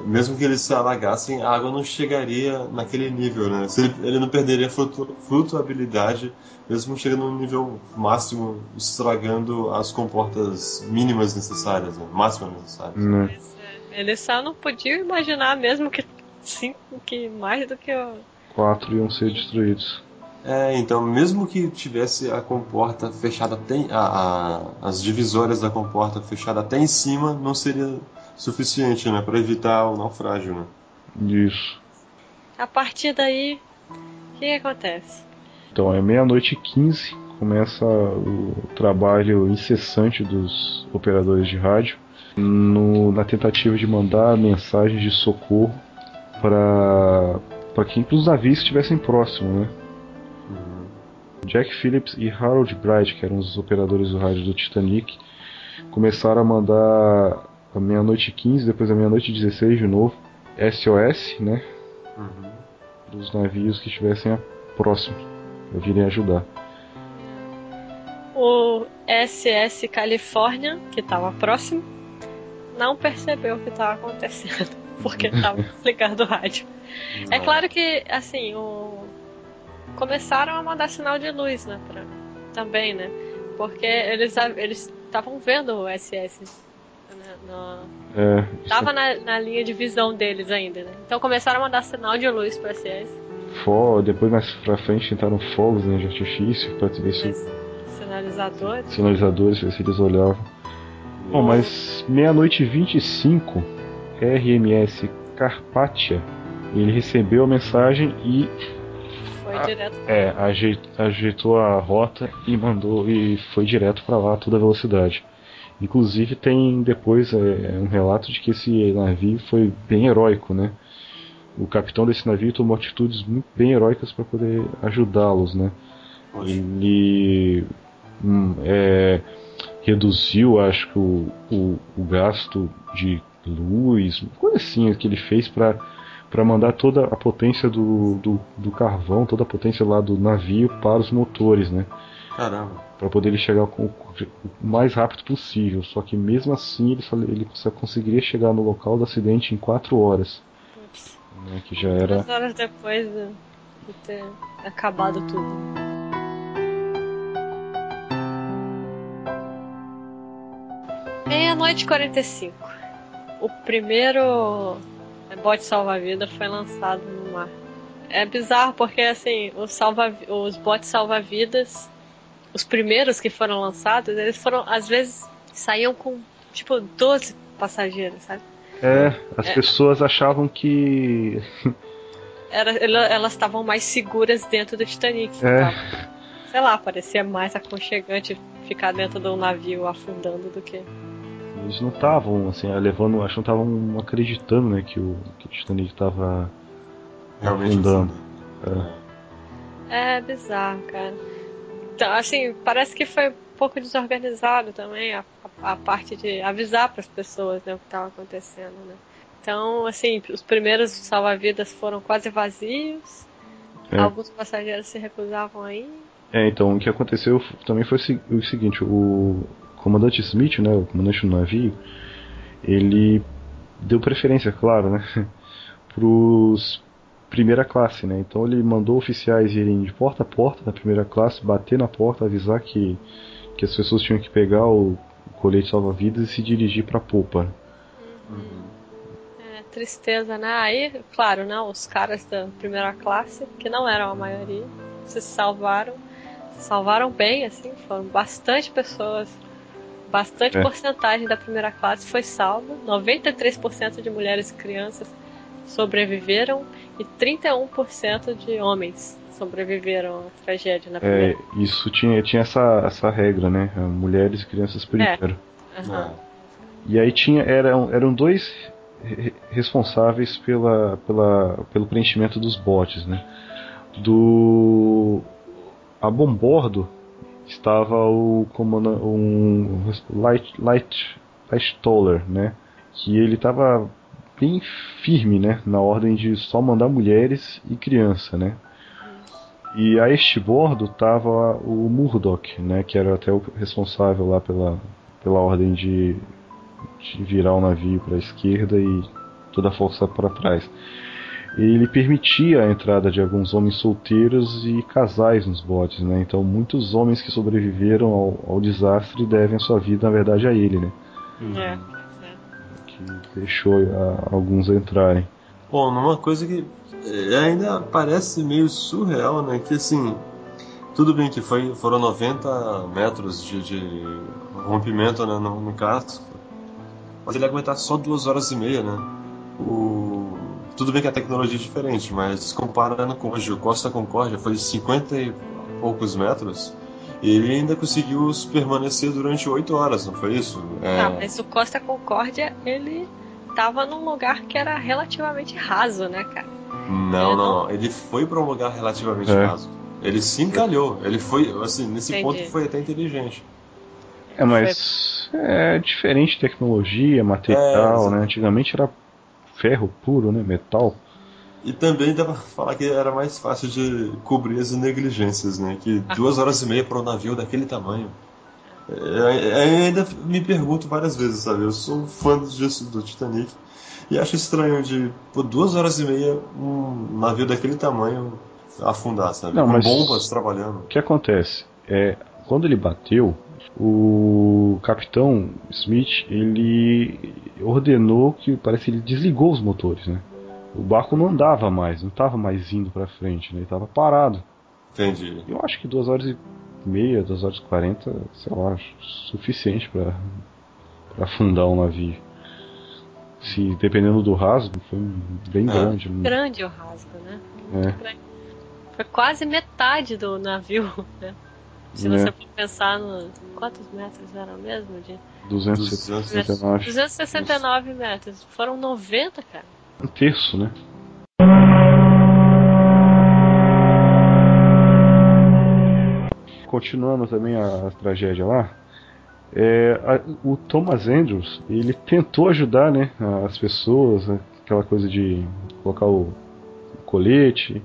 mesmo que eles se alagassem, a água não chegaria naquele nível, né? Ele não perderia flutuabilidade, mesmo chegando no nível máximo, estragando as comportas mínimas necessárias, né? Máximas necessárias. Ele só não podia imaginar mesmo que mais do que 4 iam ser destruídos. Então mesmo que tivesse a comporta fechada as divisórias da comporta fechada até em cima, não seria suficiente, né, para evitar o naufrágio, né? Isso. A partir daí, o que acontece? Então é 00:15, começa o trabalho incessante dos operadores de rádio na tentativa de mandar mensagens de socorro para os navios que estivessem próximos, né? Jack Phillips e Harold Bright, que eram os operadores do rádio do Titanic, começaram a mandar a 00:15, depois a 00:16 de novo, SOS, né? Dos navios que estivessem próximos para virem ajudar. O SS California, que estava próximo, não percebeu o que estava acontecendo, porque estava ligado o rádio. É claro que, assim, começaram a mandar sinal de luz, né, também, né, porque eles estavam vendo o SS, né, tava na linha de visão deles ainda, né, então começaram a mandar sinal de luz para o SS. Depois mais pra frente tentaram fogos, né, de artifício pra ver se sinalizadores, ver se eles olhavam. Bom, mas 00:25, RMS Carpathia, ele recebeu a mensagem e foi direto. Ajeitou a rota e foi direto para lá a toda velocidade. Inclusive tem depois um relato de que esse navio foi bem heróico, né? O capitão desse navio tomou atitudes muito bem heróicas para poder ajudá-los, né? Ele reduziu, acho que o gasto de luz, coisa assim que ele fez para mandar toda a potência do carvão, toda a potência lá do navio para os motores, né? Caramba. Para poder ele chegar o mais rápido possível. Só que mesmo assim ele só conseguiria chegar no local do acidente em 4 horas. Né, que já era 2 horas depois de ter acabado tudo. Meia-noite e 45. O primeiro bote salva-vida foi lançado no mar. É bizarro porque assim, os botes salva-vidas, os primeiros que foram lançados, eles foram, às vezes, saíam com tipo 12 passageiros, sabe? As pessoas achavam que elas estavam mais seguras dentro do Titanic. Sei lá, parecia mais aconchegante ficar dentro de um navio afundando do que... Eles não estavam assim, levando, acho que não estavam acreditando, né, que o Titanic estava afundando. É bizarro, cara. Então, assim, parece que foi um pouco desorganizado também a parte de avisar para as pessoas, né, o que estava acontecendo, né. Então, assim, os primeiros salva-vidas foram quase vazios. Alguns passageiros se recusavam a ir. Então, o que aconteceu também foi o seguinte, o comandante Smith, né, o comandante do navio, ele deu preferência, claro, né, pros primeira classe, né, então ele mandou oficiais irem de porta a porta da primeira classe, bater na porta, avisar que as pessoas tinham que pegar o colete salva-vidas e se dirigir para a popa. Tristeza, né, aí, claro, né, os caras da primeira classe, que não eram a maioria, se salvaram bem, assim, foram bastante pessoas. Bastante porcentagem da primeira classe foi salva, 93% de mulheres e crianças sobreviveram e 31% de homens sobreviveram à tragédia na primeira. Isso tinha essa regra, né? Mulheres e crianças primeiro. E aí eram 2 responsáveis pelo preenchimento dos botes, né? A bombordo estava o comandante, Light-Toller, né? Que ele estava bem firme, né? Na ordem de só mandar mulheres e criança, né? E a este bordo estava o Murdoch, né? Que era até o responsável lá pela ordem de virar o navio para a esquerda e toda a força para trás. Ele permitia a entrada de alguns homens solteiros e casais nos botes, né? Então muitos homens que sobreviveram ao desastre devem a sua vida, na verdade, a ele, né? Que deixou alguns entrarem. Bom, numa coisa que ainda parece meio surreal, né? Que assim, tudo bem que foram 90 metros de rompimento, né, no casco, mas ele aguentar só 2 horas e meia, né? Tudo bem que a tecnologia é diferente, mas comparando com hoje, o Costa Concórdia foi de 50 e poucos metros, e ele ainda conseguiu permanecer durante 8 horas, não foi isso? Mas o Costa Concórdia, ele tava num lugar que era relativamente raso, né, cara? Não. Ele foi para um lugar relativamente raso. Ele se encalhou. Ele foi, assim, nesse ponto foi até inteligente. Mas é diferente tecnologia, material, né? Antigamente era ferro puro, né? Metal. E também dá pra falar que era mais fácil de cobrir as negligências, né? Que 2 horas e meia para um navio daquele tamanho. Ainda me pergunto várias vezes, sabe? Eu sou um fã do Titanic e acho estranho de, por 2 horas e meia, um navio daquele tamanho afundar, sabe? Não, com mas bombas trabalhando. O que acontece? Quando ele bateu, o capitão Smith, ele ordenou que, parece que ele desligou os motores, né? O barco não andava mais, não estava mais indo para frente, né? Ele estava parado. Entendi. Eu acho que 2 horas e meia, 2 horas e 40, sei lá, suficiente para afundar um navio. Se dependendo do rasgo, foi bem grande. Grande o rasgo, né? É. Foi quase metade do navio, né? Se você for pensar no... Quantos metros eram mesmo? 269. 269 metros. Foram 90, cara. Um terço, né? Continuando também a tragédia lá, o Thomas Andrews, ele tentou ajudar, né, as pessoas, né, aquela coisa de colocar o colete,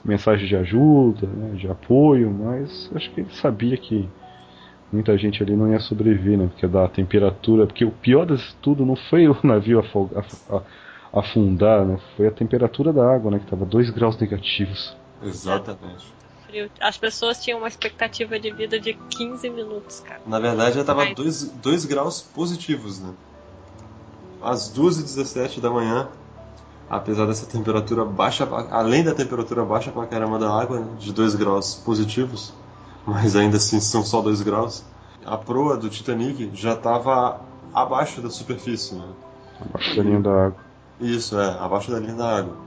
mensagem de ajuda, né, de apoio, mas acho que ele sabia que muita gente ali não ia sobreviver, né, porque da temperatura, porque o pior disso tudo não foi o navio afundar, né, foi a temperatura da água, né, que estava 2 graus negativos. Exatamente. As pessoas tinham uma expectativa de vida de 15 minutos, cara. Na verdade já estava 2 graus positivos, né? Às 2h17 da manhã, apesar dessa temperatura baixa, além da temperatura baixa pra caramba da água, né, de 2 graus positivos, mas ainda assim são só 2 graus, a proa do Titanic já estava abaixo da superfície, né? Abaixo da linha da água. Isso, abaixo da linha da água.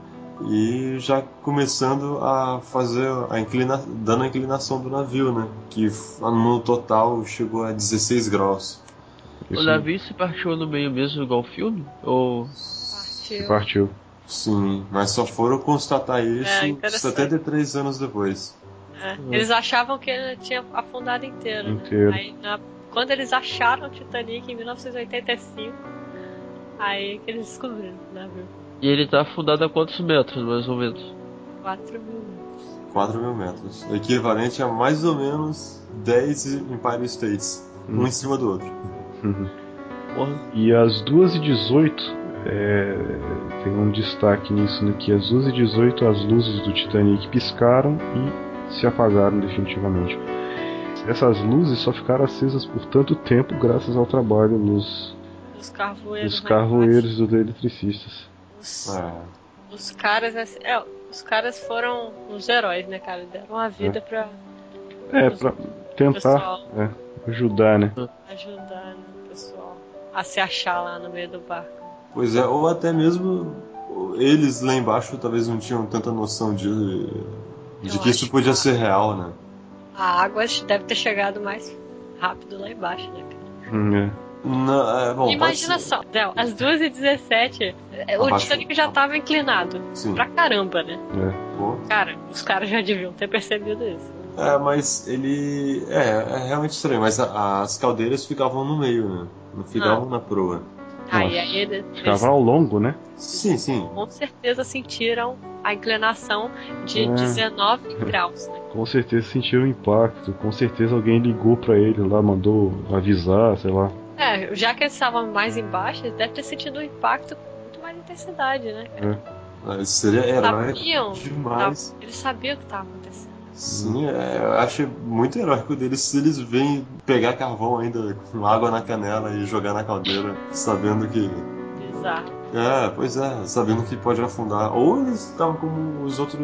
E já começando a fazer dando a inclinação do navio, né? Que no total chegou a 16 graus. O navio se partiu no meio mesmo, igual o filme? Ou... Partiu. Sim, mas só foram constatar isso 73 anos depois. Eles achavam que ele tinha afundado inteiro. Né? Aí, quando eles acharam o Titanic em 1985, aí que eles descobriram o navio. E ele tá afundado a quantos metros, mais ou menos? 4.000 metros. 4.000 metros. Equivalente a mais ou menos 10 Empire States. Um em cima do outro. E às 2h18, tem um destaque nisso, né, que às 2h18 as luzes do Titanic piscaram e se apagaram definitivamente. Essas luzes só ficaram acesas por tanto tempo graças ao trabalho dos carvoeiros dos eletricistas. Os caras foram os heróis, né, cara? Deram a vida pra tentar ajudar, né? Ajudar, né, o pessoal a se achar lá no meio do barco. Pois é, ou até mesmo eles lá embaixo talvez não tinham tanta noção de que isso podia ser real, né? A água deve ter chegado mais rápido lá embaixo, né, cara? Bom, imagina só, Del, às 2h17 o Titanic já estava inclinado. Sim. Pra caramba, né? Cara, os caras já deviam ter percebido isso. Mas ele... É realmente estranho, mas as caldeiras ficavam no meio, né? Não ficavam na proa. Aí ficava ao longo, né? Sim. Com certeza sentiram a inclinação de 19 graus, né? Com certeza sentiram o impacto. Com certeza alguém ligou pra ele lá, mandou avisar, sei lá. Já que eles estavam mais embaixo, eles devem ter sentido um impacto com muito mais intensidade, né? Isso seria heróico demais. Eles sabiam o que estava acontecendo. Sim, eu acho muito heróico deles se eles vêm pegar carvão ainda com água na canela e jogar na caldeira, sabendo que... Bizarro. Pois é, sabendo que pode afundar. Ou eles estavam como os outros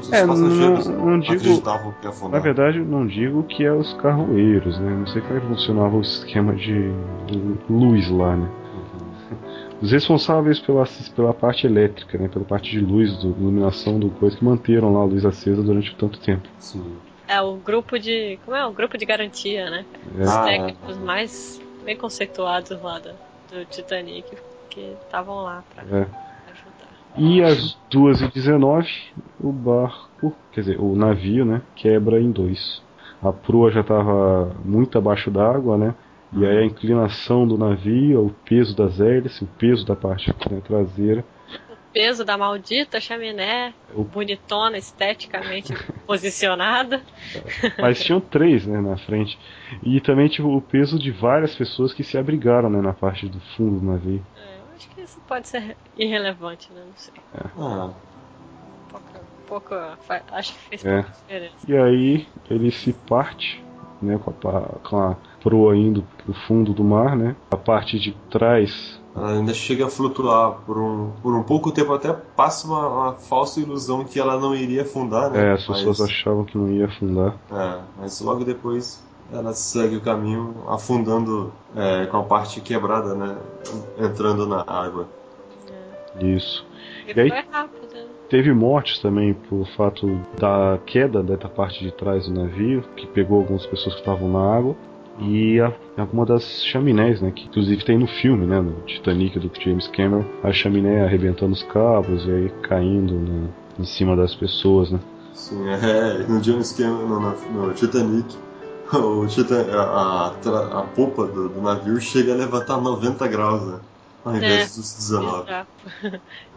passageiros não acreditavam que ia afundar. Na verdade, não digo que é os carroeiros, né? Não sei como é que funcionava o esquema de luz lá, né? Os responsáveis pela parte elétrica, né? Pela parte de luz, iluminação do coisa, que manteram lá a luz acesa durante tanto tempo. Sim. O grupo de... Como é? O grupo de garantia, né? Os técnicos mais bem conceituados lá do Titanic, que estavam lá pra ajudar. E às 2h19 o barco, quer dizer, o navio, né, quebra em 2. A proa já estava muito abaixo d'água, né? E aí a inclinação do navio, o peso das hélices, o peso da parte, né, traseira, peso da maldita chaminé, bonitona, esteticamente posicionada. Mas tinham 3, né, na frente. E também tipo, o peso de várias pessoas que se abrigaram, né, na parte do fundo do navio. Eu acho que isso pode ser irrelevante, né? Não sei. Acho que fez pouca diferença. E aí ele se parte, né, com a proa indo pro fundo do mar, né? A parte de trás. Ela ainda chega a flutuar por um pouco tempo, até passa uma falsa ilusão que ela não iria afundar, né? As pessoas achavam que não ia afundar. Mas logo depois ela segue o caminho afundando com a parte quebrada, né? Entrando na água. Isso. E aí, foi rápido, né? Teve mortes também por fato da queda da parte de trás do navio, que pegou algumas pessoas que estavam na água. E alguma das chaminés, né, que inclusive tem no filme, né, no Titanic do James Cameron, a chaminé arrebentando os cabos e aí caindo em cima das pessoas, né. Sim, no James Cameron, no Titanic, a polpa do navio chega a levantar 90 graus, né, ao invés dos 19.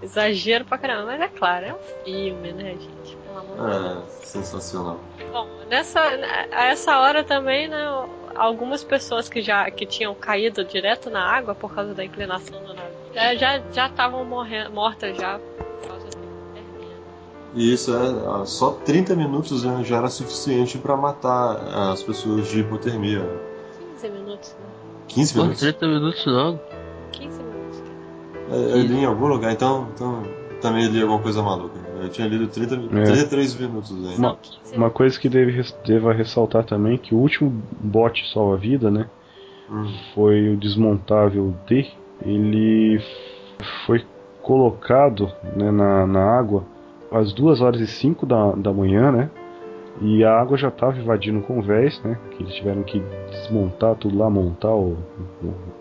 Exagero pra caramba, mas é claro, é um filme, né, gente, pelo amor de Deus. Sensacional. Bom, a essa hora também, né, algumas pessoas que tinham caído direto na água por causa da inclinação do navio já estavam mortas já por causa da hipotermia. E isso só 30 minutos, né, já era suficiente para matar as pessoas de hipotermia. 15 minutos, né? 15 minutos? 30 minutos não. 15 minutos. Eu li em algum lugar, então também li alguma coisa maluca. Eu tinha lido 33 minutos ainda. Uma coisa que deva ressaltar também, que o último bote salva-vida, né, foi o desmontável D. Ele foi colocado, né, na água às 2h05 da manhã, né, e a água já estava invadindo o convés, né, que eles tiveram que desmontar tudo lá, montar o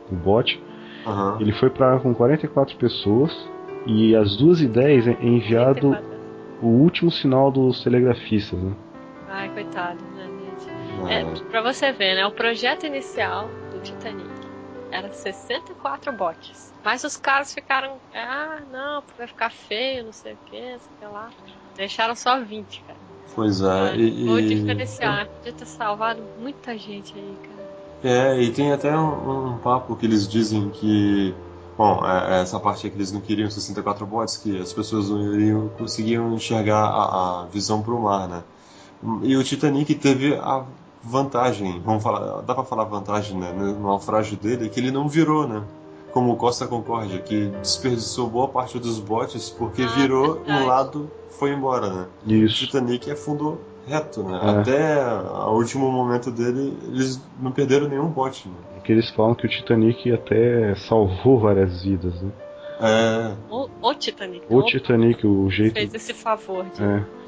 bote. Ele foi com 44 pessoas. E às 2h10 é enviado o último sinal dos telegrafistas, né? Ai, coitado, né, gente? Pra você ver, né? O projeto inicial do Titanic era 64 botes. Mas os caras ficaram... não, vai ficar feio, não sei o que lá. Deixaram só 20, cara. Pois é. O diferencial, podia ter salvado muita gente aí, cara. E tem até um papo que eles dizem que... Bom, essa parte é que eles não queriam 64 bots, que as pessoas não conseguiam enxergar a visão para o mar, né? E o Titanic teve a vantagem, dá para falar vantagem, né, no naufrágio dele, que ele não virou, né? Como o Costa Concórdia, que desperdiçou boa parte dos botes porque virou um lado foi embora, né? Isso. O Titanic afundou reto, né? Até o último momento dele, eles não perderam nenhum bote, né? Que eles falam que o Titanic até salvou várias vidas, né? O Titanic. O Titanic, o jeito... fez esse favor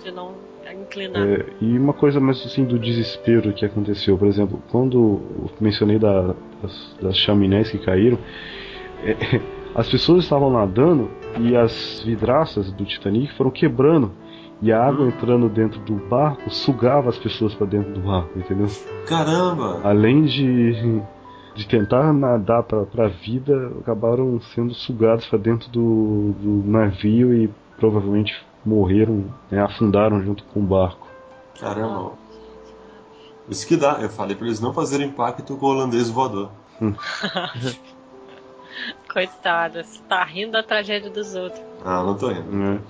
de não inclinar. E uma coisa mais assim do desespero que aconteceu, por exemplo, quando eu mencionei das chaminés que caíram, as pessoas estavam nadando e as vidraças do Titanic foram quebrando. E a água entrando dentro do barco sugava as pessoas para dentro do barco, entendeu? Caramba! Além de tentar nadar para a vida, acabaram sendo sugados para dentro do navio e provavelmente morreram, né, afundaram junto com o barco. Caramba! Isso que dá, eu falei para eles não fazerem impacto com o holandês voador. Coitado, você tá rindo da tragédia dos outros. Não tô rindo.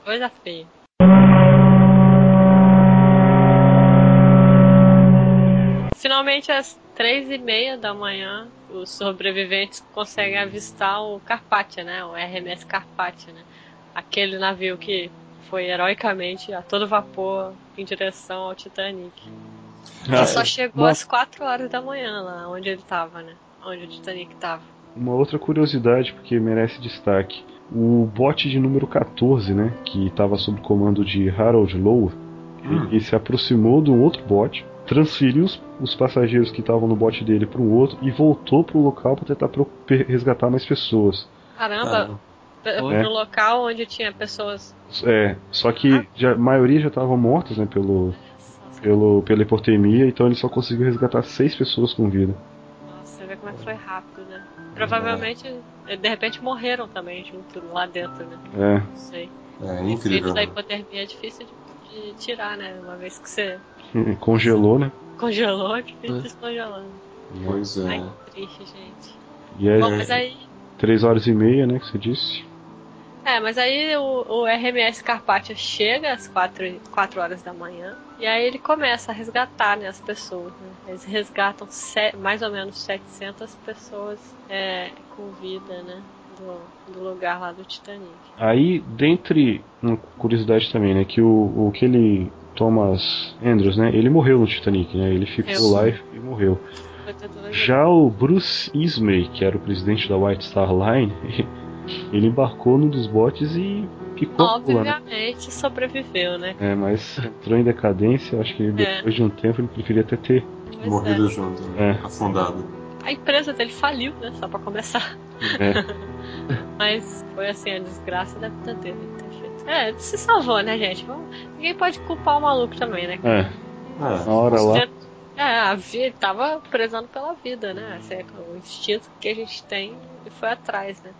Coisa feia. Finalmente, às 3h30 da manhã, os sobreviventes conseguem avistar o Carpathia, né? O RMS Carpathia, né? Aquele navio que foi heroicamente a todo vapor em direção ao Titanic. Ele só chegou às 4h da manhã lá, onde ele tava, né? Onde o Titanic tava. Uma outra curiosidade, porque merece destaque. O bote de número 14, né? Que estava sob o comando de Harold Lowe, ele se aproximou de um outro bote, transferiu os passageiros que estavam no bote dele para um outro e voltou para o local para tentar resgatar mais pessoas. Caramba! Pro local onde tinha pessoas. Só que a maioria já estavam mortas, né, pela hipotermia, então ele só conseguiu resgatar 6 pessoas com vida. Nossa, você vê como é que foi rápido, né? Provavelmente, de repente, morreram também junto lá dentro, né? Não sei. É incrível. Efeito da hipotermia é difícil de tirar, né? Uma vez que você Congelou, né? congelou, é difícil descongelando. Pois é. Ai, que triste, gente. E é Bom, mas aí... 3h30, né, que você disse? Mas aí o RMS Carpathia chega às 4 horas da manhã e aí ele começa a resgatar, né, as pessoas. Né? Eles resgatam mais ou menos 700 pessoas com vida, né, do lugar lá do Titanic. Aí, dentre uma curiosidade também, né, que o aquele Thomas Andrews, né, ele morreu no Titanic, né, ele ficou lá e morreu. Já o Bruce Ismay, que era o presidente da White Star Line, ele embarcou num dos botes e ficou lá, né? Obviamente sobreviveu, né? Mas entrou em decadência, acho que depois de um tempo ele preferia até ter morrido junto, né? Afundado. A empresa dele faliu, né? Só pra começar. Mas foi assim, a desgraça da vida dele ter feito. Ele se salvou, né, gente? Ninguém pode culpar o maluco também, né? Na hora lá. Ele tava prezando pela vida, né? Esse é o instinto que a gente tem e foi atrás, né?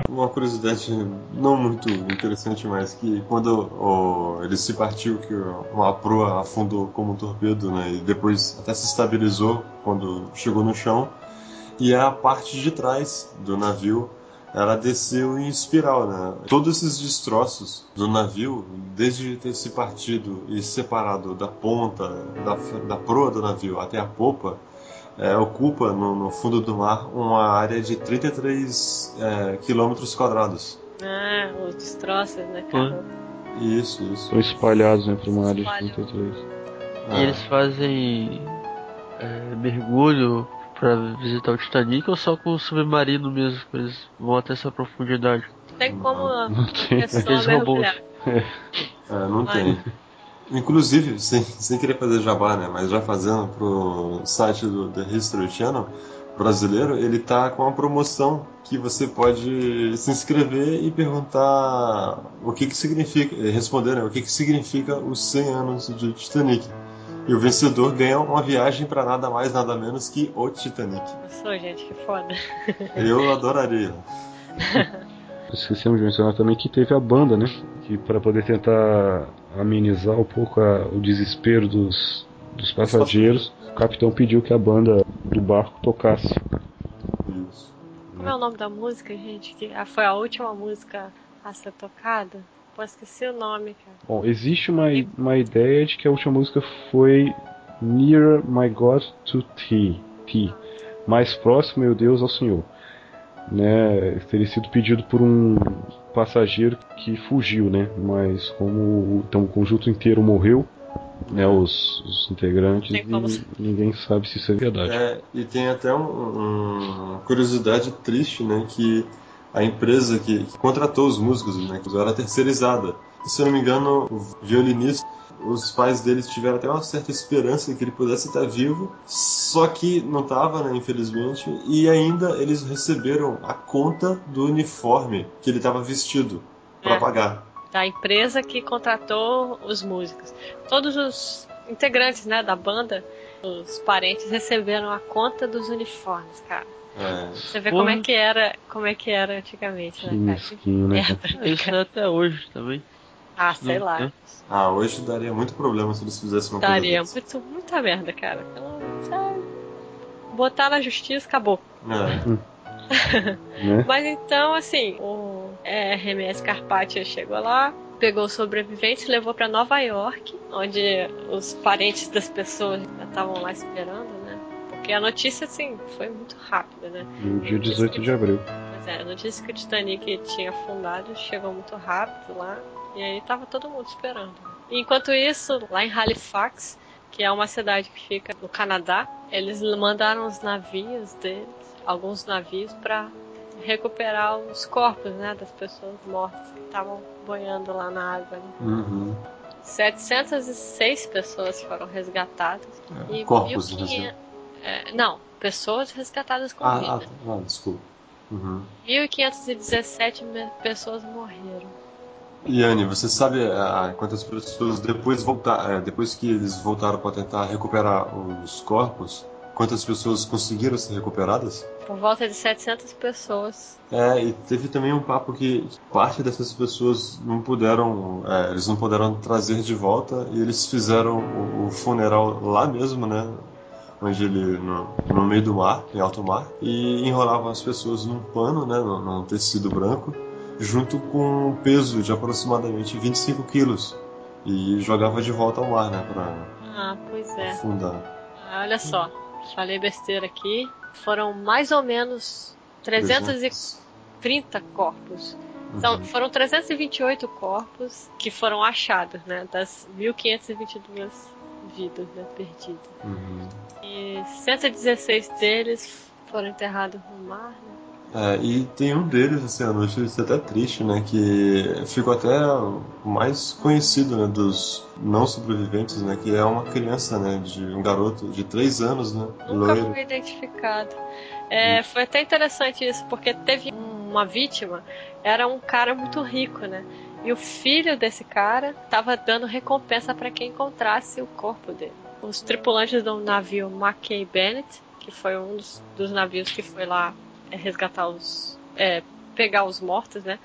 Uma curiosidade não muito interessante, mas que quando ele se partiu, que uma proa afundou como um torpedo, né? E depois até se estabilizou quando chegou no chão. E a parte de trás do navio, ela desceu em espiral, né? Todos esses destroços do navio, desde ter se partido e separado da ponta, da proa do navio até a popa, ocupa no fundo do mar uma área de 33 quilômetros quadrados. Os destroços, né, cara? Isso. São espalhados, né, por uma área de 33. E eles fazem mergulho pra visitar o Titanic ou só com o submarino mesmo? Que eles vão até essa profundidade? Tem como a tem. pessoa mergulhar. Não tem. Inclusive, sem querer fazer jabá, né, mas já fazendo pro site do The History Channel brasileiro, ele tá com uma promoção que você pode se inscrever e perguntar o que significa, responder, né, o que significa os 100 anos de Titanic. E o vencedor ganha uma viagem para nada mais, nada menos que o Titanic. Nossa, gente, que foda. Eu adoraria. Esquecemos de mencionar também que teve a banda, né? Que para poder tentar amenizar um pouco o desespero dos passageiros, o capitão pediu que a banda do barco tocasse. Isso. Como é o nome da música, gente? Que foi a última música a ser tocada? Pô, esqueci o nome, cara. Bom, existe uma ideia de que a última música foi Nearer My God to Thee, mais próximo, meu Deus, ao Senhor. Né, teria sido pedido por um passageiro que fugiu, né? Mas como o conjunto inteiro morreu, né? Os integrantes, ninguém sabe se isso é verdade. E tem até uma curiosidade triste, né? Que a empresa que contratou os músicos, né? Que era terceirizada. E, se eu não me engano, o violinista, os pais deles tiveram até uma certa esperança que ele pudesse estar vivo, só que não estava, né, infelizmente, e ainda eles receberam a conta do uniforme que ele estava vestido para pagar. Da empresa que contratou os músicos. Todos os integrantes, né, da banda, os parentes receberam a conta dos uniformes, cara. Você vê como é que era antigamente, né, cara? Mesquinho, né? Isso é até hoje também. Sei lá. Hoje daria muito problema se eles fizessem uma coisa dessa. Daria muita merda, cara. Botar na justiça, acabou. Mas então, assim, o RMS Carpathia chegou lá, pegou os sobreviventes e levou pra Nova York, onde os parentes das pessoas estavam lá esperando, né? Porque a notícia, assim, foi muito rápida, né? No dia 18 de abril. Pois a notícia que o Titanic tinha afundado chegou muito rápido lá. E aí tava todo mundo esperando. E enquanto isso, lá em Halifax, que é uma cidade que fica no Canadá, eles mandaram os navios deles, alguns navios, para recuperar os corpos, né, das pessoas mortas que estavam boiando lá na água. Né? 706 pessoas foram resgatadas. E corpos, 1.500... não, pessoas resgatadas com vida. Desculpa. 1.517 pessoas morreram. E Anne, você sabe quantas pessoas depois que eles voltaram para tentar recuperar os corpos, quantas pessoas conseguiram ser recuperadas? Por volta de 700 pessoas. E teve também um papo que parte dessas pessoas eles não puderam trazer de volta e eles fizeram o funeral lá mesmo, né? Onde no meio do mar, em alto mar, e enrolavam as pessoas num pano, né? Num tecido branco, junto com um peso de aproximadamente 25 quilos e jogava de volta ao mar, né? Pois é. Afundar. Olha só, falei besteira aqui. Foram mais ou menos 330 corpos. Então, foram 328 corpos que foram achados, né? Das 1.522 vidas, né, perdidas. E 116 deles foram enterrados no mar, né? E tem um deles, assim, a notícia até triste, né? Que ficou até mais conhecido, né? Dos não sobreviventes, né? Que é uma criança, né? Um garoto de 3 anos, né? Nunca loiro. foi identificado. Foi até interessante isso, porque teve uma vítima, era um cara muito rico, né? E o filho desse cara estava dando recompensa para quem encontrasse o corpo dele. Os tripulantes do navio Mackay Bennett, que foi um dos navios que foi lá resgatar pegar os mortos, né?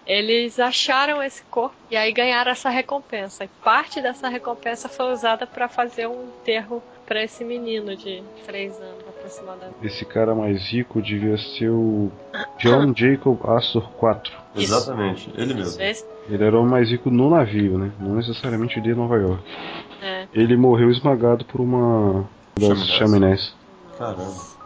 Eles acharam esse corpo e aí ganharam essa recompensa. E parte dessa recompensa foi usada para fazer um enterro para esse menino de 3 anos aproximadamente. Esse cara mais rico devia ser o John Jacob Astor IV. Exatamente, ele mesmo. Ele era o mais rico no navio, né? Não necessariamente de Nova York. Ele morreu esmagado por uma das chaminés. Caramba.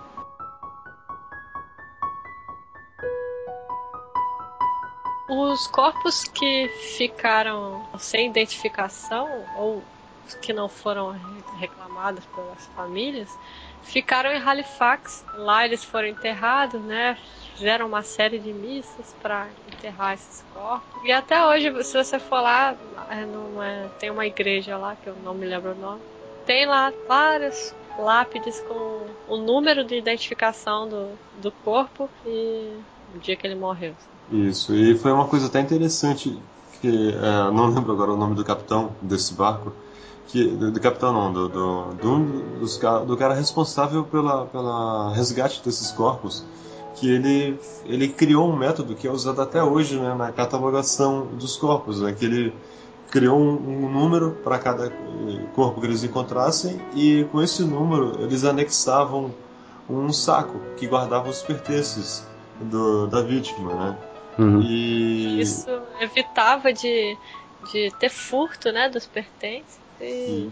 Os corpos que ficaram sem identificação ou que não foram reclamados pelas famílias ficaram em Halifax. Lá eles foram enterrados, né? Fizeram uma série de missas para enterrar esses corpos. E até hoje, se você for lá, tem uma igreja lá, que eu não me lembro o nome. Tem lá várias lápides com o número de identificação do corpo e o dia que ele morreu. Isso, e foi uma coisa até interessante, que não lembro agora o nome do capitão desse barco, do capitão não, do cara responsável pela resgate desses corpos, que ele criou um método que é usado até hoje, né, na catalogação dos corpos, né, que ele criou um número para cada corpo que eles encontrassem e com esse número eles anexavam um saco que guardava os pertences da vítima, né? E isso evitava de ter furto, né, dos pertences e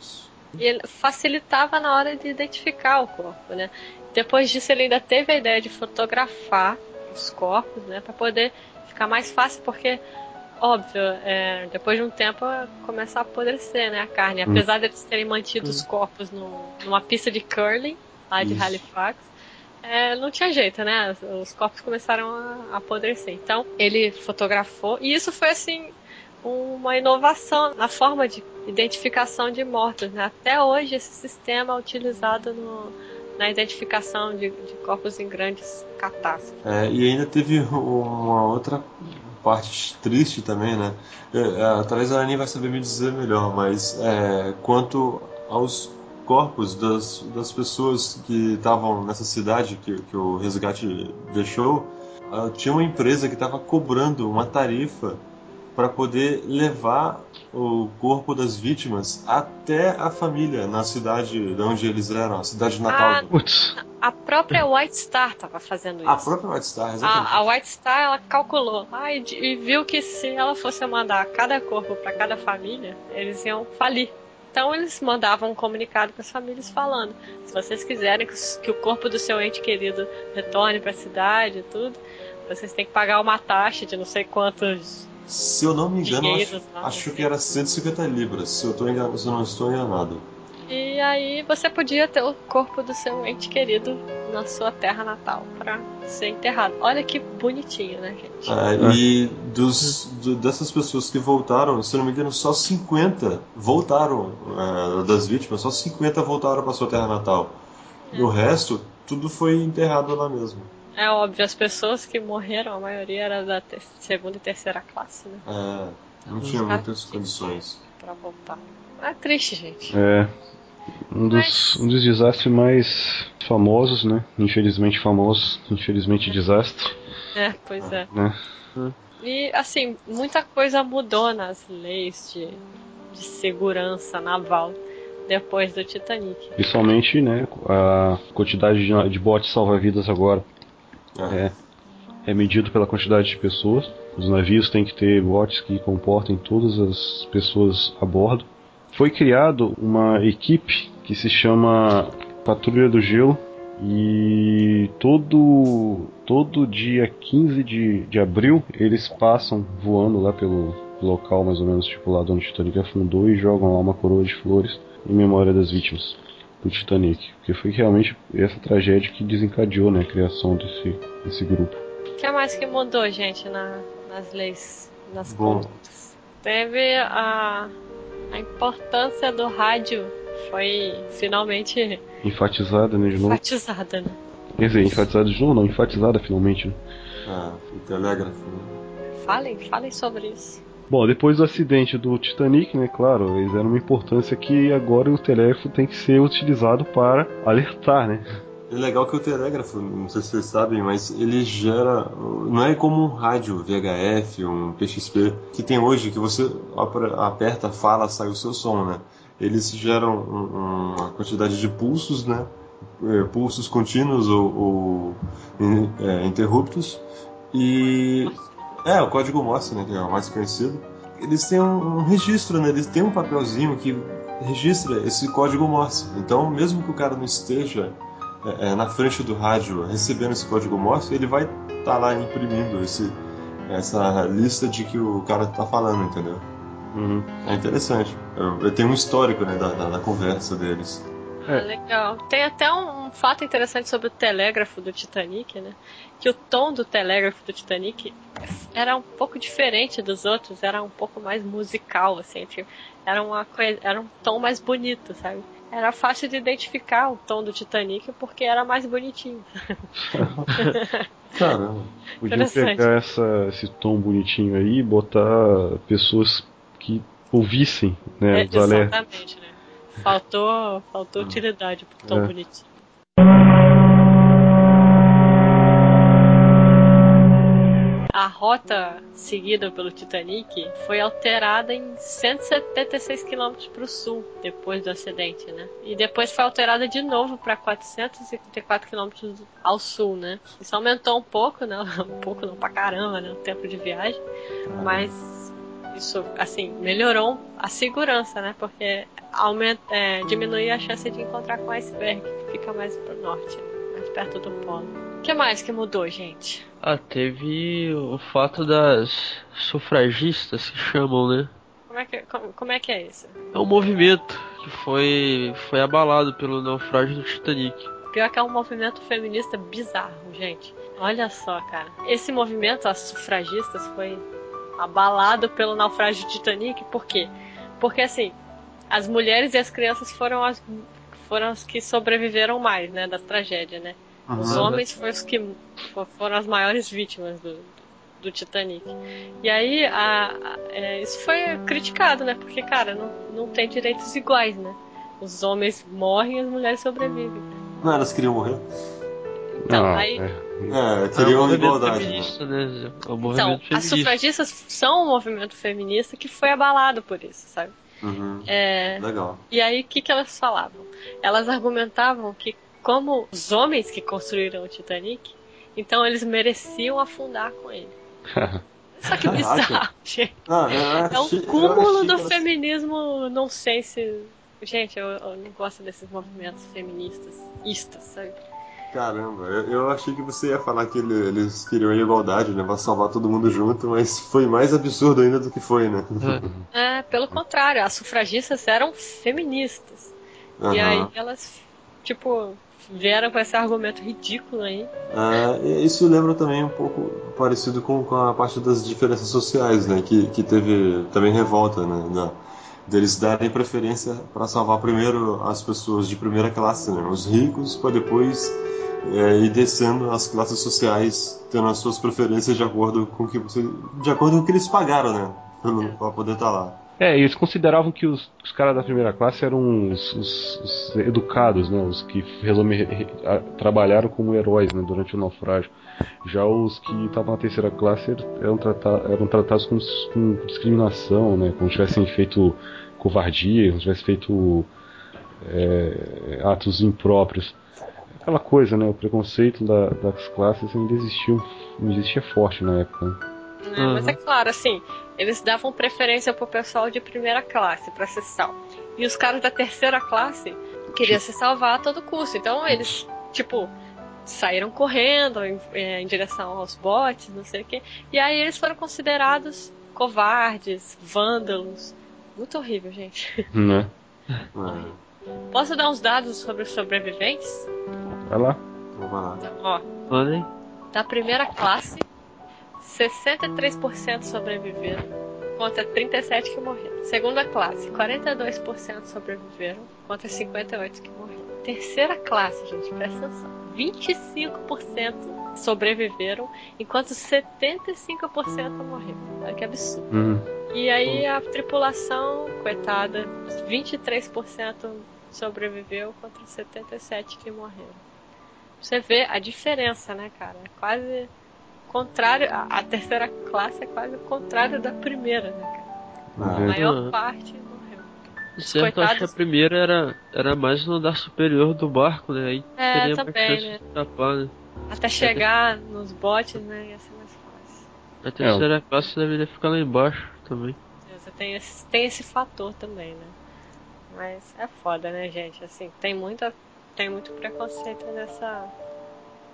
facilitava na hora de identificar o corpo, né? Depois disso ele ainda teve a ideia de fotografar os corpos, né, para poder ficar mais fácil, porque óbvio, depois de um tempo começa a apodrecer, né, a carne. Apesar de eles terem mantido os corpos numa pista de curling lá de Halifax, não tinha jeito, né? Os corpos começaram a apodrecer. Então, ele fotografou. E isso foi, assim, uma inovação na forma de identificação de mortos, né? Até hoje, esse sistema é utilizado na identificação de corpos em grandes catástrofes. E ainda teve uma outra parte triste também, né? Talvez a Aninha vai saber me dizer melhor, mas quanto aos corpos das pessoas que estavam nessa cidade que o resgate deixou, tinha uma empresa que estava cobrando uma tarifa para poder levar o corpo das vítimas até a família na cidade de onde eles eram, a cidade natal. A própria White Star estava fazendo isso. A própria White Star, exatamente. A White Star, ela calculou e viu que se ela fosse mandar cada corpo para cada família, eles iam falir. Então eles mandavam um comunicado para as famílias falando: se vocês quiserem que o corpo do seu ente querido retorne para a cidade e tudo, vocês têm que pagar uma taxa de não sei quantos. Se eu não me engano, acho que era 150 libras, se eu não estou enganado. E aí você podia ter o corpo do seu ente querido na sua terra natal para ser enterrado. Olha que bonitinho, né, gente? E dessas pessoas que voltaram, se eu não me engano, só 50 voltaram das vítimas, só 50 voltaram para sua terra natal. E o resto, tudo foi enterrado lá mesmo. É óbvio, as pessoas que morreram, a maioria era da segunda e terceira classe, né? Não tinha muitas condições. Pra voltar. É triste, gente. É. Um dos desastres mais famosos, né? Infelizmente famosos, infelizmente desastre. É, pois é. Né? E, assim, muita coisa mudou nas leis de segurança naval depois do Titanic. Principalmente, né? A quantidade de botes salva-vidas agora é medido pela quantidade de pessoas. Os navios têm que ter botes que comportem todas as pessoas a bordo. Foi criado uma equipe que se chama Patrulha do Gelo e todo dia 15 de abril eles passam voando lá pelo local mais ou menos estipulado onde o Titanic afundou e jogam lá uma coroa de flores em memória das vítimas do Titanic, porque foi realmente essa tragédia que desencadeou, né, a criação desse grupo. O que mais que mudou, gente, nas leis, nas condutas? Teve a importância do rádio, foi finalmente enfatizada, né, de novo. Enfatizada, né? Quer dizer, enfatizada de novo, não, enfatizada finalmente, né? O telégrafo. Né? Falem sobre isso. Bom, depois do acidente do Titanic, né, claro, eles deram uma importância que agora o telégrafo tem que ser utilizado para alertar, né? É legal que o telégrafo, não sei se vocês sabem, mas ele gera... Não é como um rádio VHF, um PXP, que tem hoje, que você aperta, fala, sai o seu som, né? Eles geram uma quantidade de pulsos, né? Pulsos contínuos ou interruptos. E... o código Morse, né? Que é o mais conhecido. Eles têm um registro, né? Eles têm um papelzinho que registra esse código Morse. Então, mesmo que o cara não esteja... na frente do rádio recebendo esse código Morse, ele vai estar lá imprimindo essa lista de que o cara está falando, entendeu? Uhum. É interessante. Tem um histórico, né, da conversa deles. Legal. Tem até um fato interessante sobre o telégrafo do Titanic, né? Que o tom do telégrafo do Titanic era um pouco diferente dos outros, era um pouco mais musical, assim, era um tom mais bonito, sabe? Era fácil de identificar o tom do Titanic porque era mais bonitinho. Caramba. Podiam pegar esse tom bonitinho aí e botar pessoas que ouvissem, né, os alertas. Exatamente, né? Faltou utilidade pro tom bonitinho. A rota seguida pelo Titanic foi alterada em 176 km para o sul depois do acidente, né? E depois foi alterada de novo para 454 km ao sul, né? Isso aumentou um pouco, né? Um pouco não, pra caramba, né? O tempo de viagem, mas isso, assim, melhorou a segurança, né? Porque diminui a chance de encontrar com o iceberg, que fica mais pro norte, mais perto do polo. O que mais que mudou, gente? Teve o fato das sufragistas que chamam, né? Como é que é isso? É um movimento que foi abalado pelo naufrágio do Titanic. Pior que é um movimento feminista bizarro, gente. Olha só, cara. Esse movimento, as sufragistas, foi abalado pelo naufrágio do Titanic. Por quê? Porque, assim, as mulheres e as crianças foram as que sobreviveram mais, né, da tragédia, né? Os homens foram as maiores vítimas do Titanic. E aí isso foi criticado, né? Porque, cara, não tem direitos iguais, né? Os homens morrem e as mulheres sobrevivem. Não, elas queriam morrer? Então, queriam igualdade. Feminista, né? Então, as sufragistas são um movimento feminista que foi abalado por isso, sabe? Legal. E aí, o que elas falavam? Elas argumentavam que, como os homens que construíram o Titanic, então eles mereciam afundar com ele. Só que bizarro, gente. É um cúmulo do feminismo, não sei se... Gente, eu não gosto desses movimentos feministas, sabe? Caramba, eu achei que você ia falar que eles queriam a igualdade, né? Pra salvar todo mundo junto, mas foi mais absurdo ainda do que foi, né? Pelo contrário, as sufragistas eram feministas. E aí elas, vieram com esse argumento ridículo aí. Isso lembra também um pouco parecido com a parte das diferenças sociais, né? Que teve também revolta, né? Deles darem preferência para salvar primeiro as pessoas de primeira classe, né? Os ricos, para depois ir descendo as classes sociais, tendo as suas preferências de acordo com o que eles pagaram, né? pra poder estar lá. Eles consideravam que os caras da primeira classe eram os educados, né? Os que trabalharam como heróis, né, durante o naufrágio. Já os que estavam na terceira classe eram tratados com discriminação, né? Como tivessem feito covardia, como tivessem feito atos impróprios. Aquela coisa, né? O preconceito das classes ainda existia forte na época, né? Mas é claro, assim, eles davam preferência pro pessoal de primeira classe, pra se salvar. E os caras da terceira classe queriam se salvar a todo custo. Então eles, saíram correndo em direção aos botes, não sei o quê. E aí eles foram considerados covardes, vândalos. Muito horrível, gente. Né? Posso dar uns dados sobre os sobreviventes? Vai lá. Vamos lá. Ó, Olha, da primeira classe, 63% sobreviveram, contra 37% que morreram. Segunda classe, 42% sobreviveram, contra 58% que morreram. Terceira classe, gente, presta atenção, 25% sobreviveram, enquanto 75% morreram. Olha que absurdo. E aí a tripulação, coitada, 23% sobreviveu contra 77% que morreram. Você vê a diferença, né, cara? É quase contrário. A terceira classe é quase o contrário da primeira, né, cara? A maior parte morreu. Certo, acho que a primeira era mais no andar superior do barco, né? Aí teria também, mais chance né? de escapar, né? Até chegar nos botes, né? Ia ser mais fácil. A terceira classe deveria ficar lá embaixo também. Você tem esse fator também, né? Mas é foda, né, gente? Assim, tem muito preconceito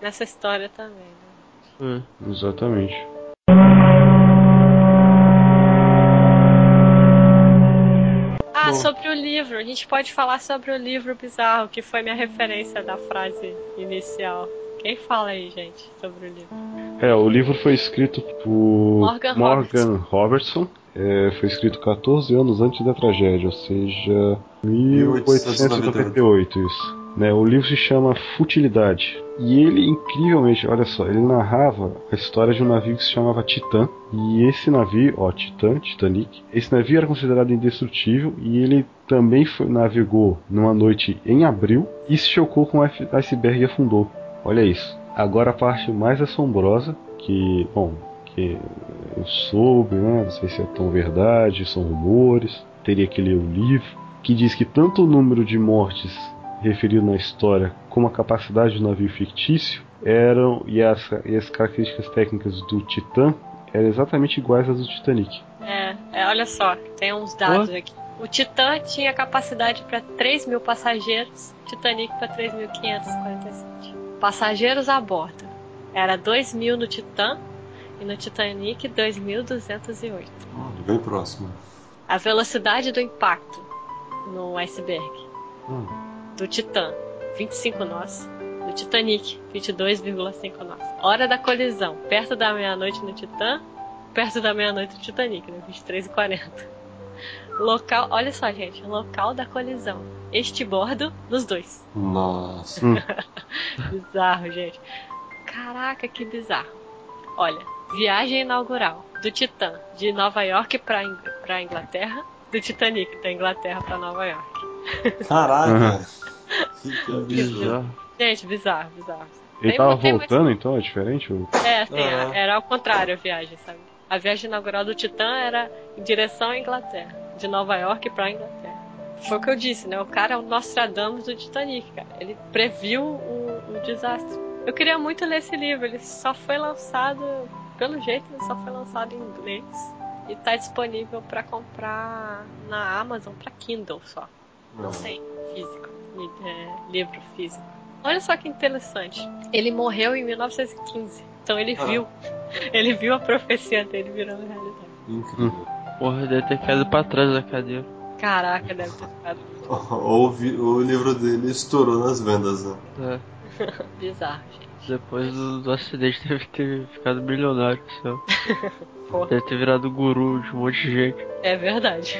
nessa história também, né? Exatamente. Sobre o livro. A gente pode falar sobre o livro bizarro, que foi minha referência da frase inicial. Quem fala aí, gente, sobre o livro? O livro foi escrito por Morgan Robertson. Foi escrito 14 anos antes da tragédia, ou seja, 1898, isso. O livro se chama Futilidade. E ele, incrivelmente, olha só, ele narrava a história de um navio que se chamava Titã. E esse navio, Titanic, esse navio era considerado indestrutível e ele também navegou numa noite em abril e se chocou com um iceberg e afundou. Olha isso. Agora a parte mais assombrosa, que eu soube, né? Não sei se é tão verdade, são rumores, teria que ler o livro, que diz que tanto o número de mortes referido na história como a capacidade do navio fictício e as características técnicas do Titã eram exatamente iguais às do Titanic. Olha só, tem uns dados aqui. O Titã tinha capacidade para 3.000 passageiros, Titanic para 3.547. Passageiros a bordo. Era 2.000 no Titã e no Titanic 2.208. Bem próximo. A velocidade do impacto no iceberg do Titã, 25 nós. Do Titanic, 22,5 nós. Hora da colisão, perto da meia-noite no Titã, perto da meia-noite no Titanic, né? 23h40. Local, olha só, gente, local da colisão. Este bordo nos dois. Nossa. Bizarro, gente. Caraca, que bizarro. Olha, viagem inaugural do Titã de Nova York pra Inglaterra, do Titanic da Inglaterra pra Nova York. Caraca. Que bizarro. Gente, bizarro. Ele tava voltando, então? É diferente? Era ao contrário a viagem, sabe? A viagem inaugural do Titã era em direção à Inglaterra, de Nova York pra Inglaterra. Foi o que eu disse, né? O cara é o Nostradamus do Titanic, cara. Ele previu o desastre. Eu queria muito ler esse livro, ele só foi lançado, pelo jeito, ele só foi lançado em inglês. E tá disponível pra comprar na Amazon pra Kindle só. Não tem físico, livro físico. Olha só que interessante. Ele morreu em 1915. Então ele viu a profecia dele virando realidade. Incrível. Porra, deve ter caído pra trás da cadeira. Caraca, deve ter ficado. Ou o livro dele estourou nas vendas, né? Bizarro, gente. Depois do acidente deve ter ficado milionário, céu. Deve ter virado guru de um monte de gente. É verdade.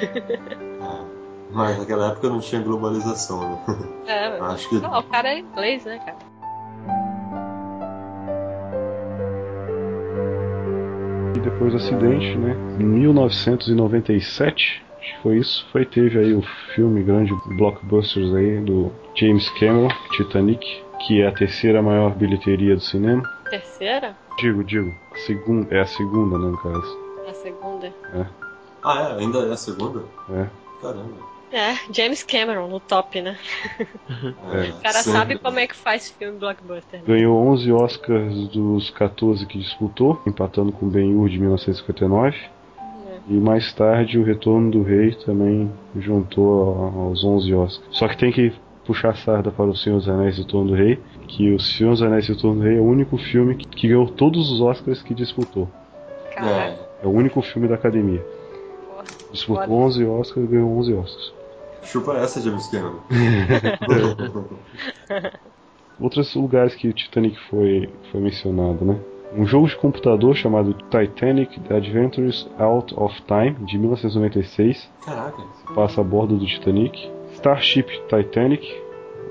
Mas naquela época não tinha globalização, né? Acho que... o cara é inglês, né, cara? e depois do acidente, né? Em 1997, acho que foi isso, teve aí o filme grande blockbusters aí do James Cameron, Titanic, que é a terceira maior bilheteria do cinema. Terceira? Digo, a segunda, a segunda, né, no caso. A segunda. É. Ah, ainda é a segunda? É. Caramba. James Cameron no top, né? O cara sabe como é que faz filme blockbuster, né? Ganhou 11 Oscars dos 14 que disputou, empatando com Ben-Hur de 1959. E mais tarde o Retorno do Rei também juntou aos 11 Oscars. Só que tem que puxar a sarda para o Senhor dos Anéis e o Retorno do Rei, que o Senhor dos Anéis e o Retorno do Rei é o único filme que ganhou todos os Oscars que disputou. Caraca. É o único filme da academia. Disputou 11 Oscars e ganhou 11 Oscars. Chupa essa, James Cameron. Outros lugares que o Titanic foi mencionado, né? Um jogo de computador chamado Titanic The Adventures Out of Time, de 1996. Caraca. Passa a bordo do Titanic. Starship Titanic,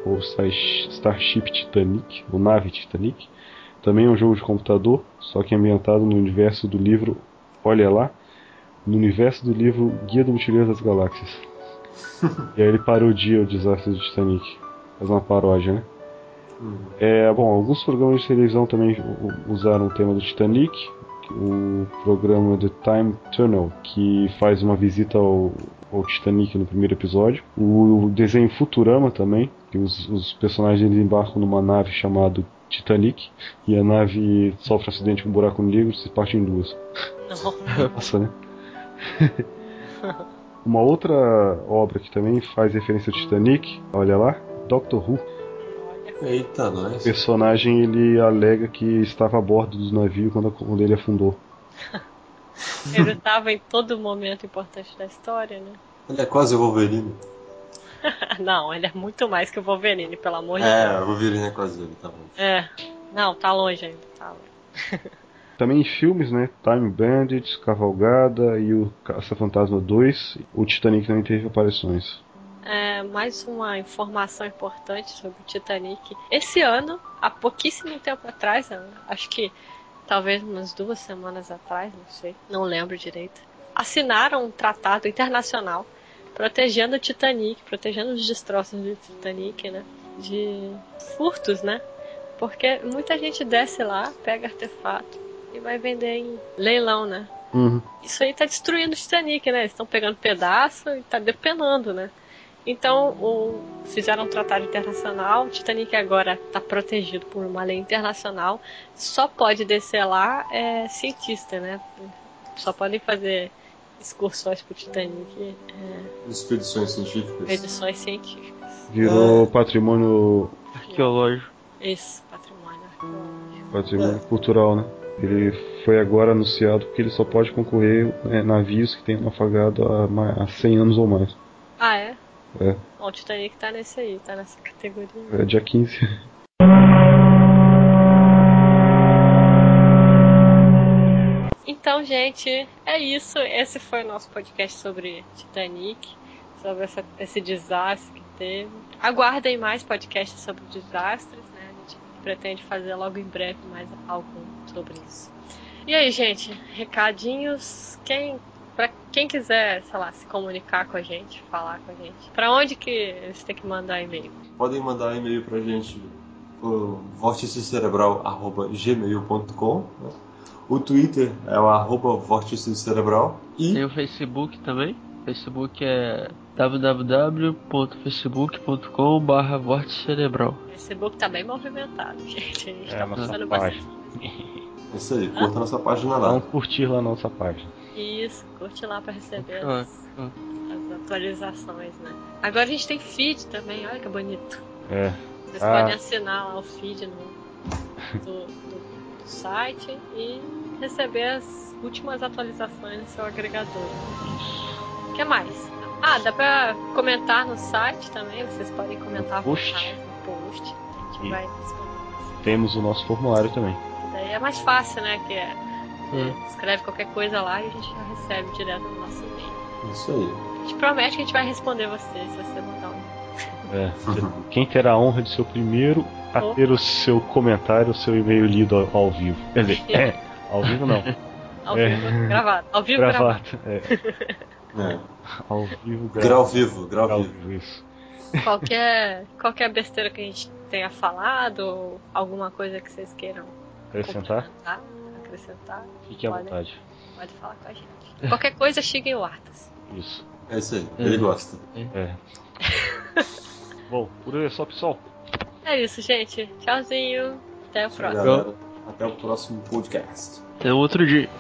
ou Starship Titanic, ou Nave Titanic. Também é um jogo de computador, só que ambientado no universo do livro, olha lá, no universo do livro Guia do Mochileiro das Galáxias. E aí ele parodia o desastre do Titanic. Faz uma paródia, né? Bom, alguns programas de televisão também usaram o tema do Titanic. O programa The Time Tunnel, que faz uma visita ao Titanic no primeiro episódio. O desenho Futurama também, que os personagens embarcam numa nave chamada Titanic, e a nave sofre um acidente com um buraco negro e se parte em duas. Nossa, né? Uma outra obra que também faz referência ao Titanic, olha lá, Doctor Who. Eita, nós. O personagem, ele alega que estava a bordo do navio quando ele afundou. Ele estava em todo momento importante da história, né? Ele é quase o Wolverine. Não, ele é muito mais que o Wolverine, pelo amor de Deus. O Wolverine é quase ele, tá bom. Não, tá longe ainda, tá longe. Também em filmes, né? Time Bandits, Cavalgada e o Caça-Fantasma 2. O Titanic também teve aparições. Mais uma informação importante sobre o Titanic. Esse ano, há pouquíssimo tempo atrás, acho que talvez umas 2 semanas atrás, não sei, não lembro direito, assinaram um tratado internacional protegendo o Titanic, protegendo os destroços do Titanic, né? De furtos, né? Porque muita gente desce lá, pega artefato e vai vender em leilão, né? Uhum. Isso aí tá destruindo o Titanic, né? Eles estão pegando pedaço e tá depenando, né? Então, fizeram um tratado internacional. O Titanic agora está protegido por uma lei internacional. Só pode descer lá cientista, né? Só podem fazer excursões pro Titanic. Expedições científicas. Expedições científicas. Virou patrimônio arqueológico. Isso, patrimônio arqueológico. Patrimônio cultural, né? Ele foi agora anunciado porque ele só pode concorrer navios que tenham navegado há 100 anos ou mais. Ah, é? É. O Titanic tá nesse aí, tá nessa categoria. É dia 15. Então, gente, é isso. Esse foi o nosso podcast sobre Titanic, sobre esse desastre que teve. Aguardem mais podcasts sobre desastres, né? A gente pretende fazer logo em breve mais algum sobre isso. E aí, gente, recadinhos. Pra quem quiser, sei lá, se comunicar com a gente, falar com a gente, pra onde que eles têm que mandar e-mail? Podem mandar e-mail pra gente por vorticecerebral@gmail.com, né? O Twitter é o @vorticecerebral e tem o Facebook também. O Facebook é www.facebook.com/vorticecerebral. O Facebook tá bem movimentado, gente. A gente tá nossa passando página. bastante. É isso aí, curta nossa página lá. Vamos curtir lá a nossa página. Isso, curte lá pra receber as atualizações, né? Agora a gente tem feed também, olha que bonito. Vocês podem assinar lá o feed do site e receber as últimas atualizações no seu agregador. O que mais? Dá pra comentar no site também, vocês podem comentar no post. A gente vai responder. Temos o nosso formulário também. Daí é mais fácil, né? Escreve qualquer coisa lá e a gente já recebe direto no nosso e-mail. Isso aí. A gente promete que a gente vai responder você se você mandar um. Quem terá a honra de ser o primeiro a ter o seu comentário, o seu e-mail lido ao vivo. Quer dizer, ao vivo não. Ao vivo gravado. Ao vivo gravado. Ao vivo gravado. Grau vivo, grau vivo. Isso. Qualquer besteira que a gente tenha falado, ou alguma coisa que vocês queiram Acrescentar? Acrescentar. Fique à vontade. Pode falar com a gente. Qualquer coisa, xinguem o Arthas. Isso. É isso aí, ele gosta. Bom, por hoje é só, pessoal. É isso, gente. Tchauzinho. Até o próximo. Galera, até o próximo podcast. Até outro dia.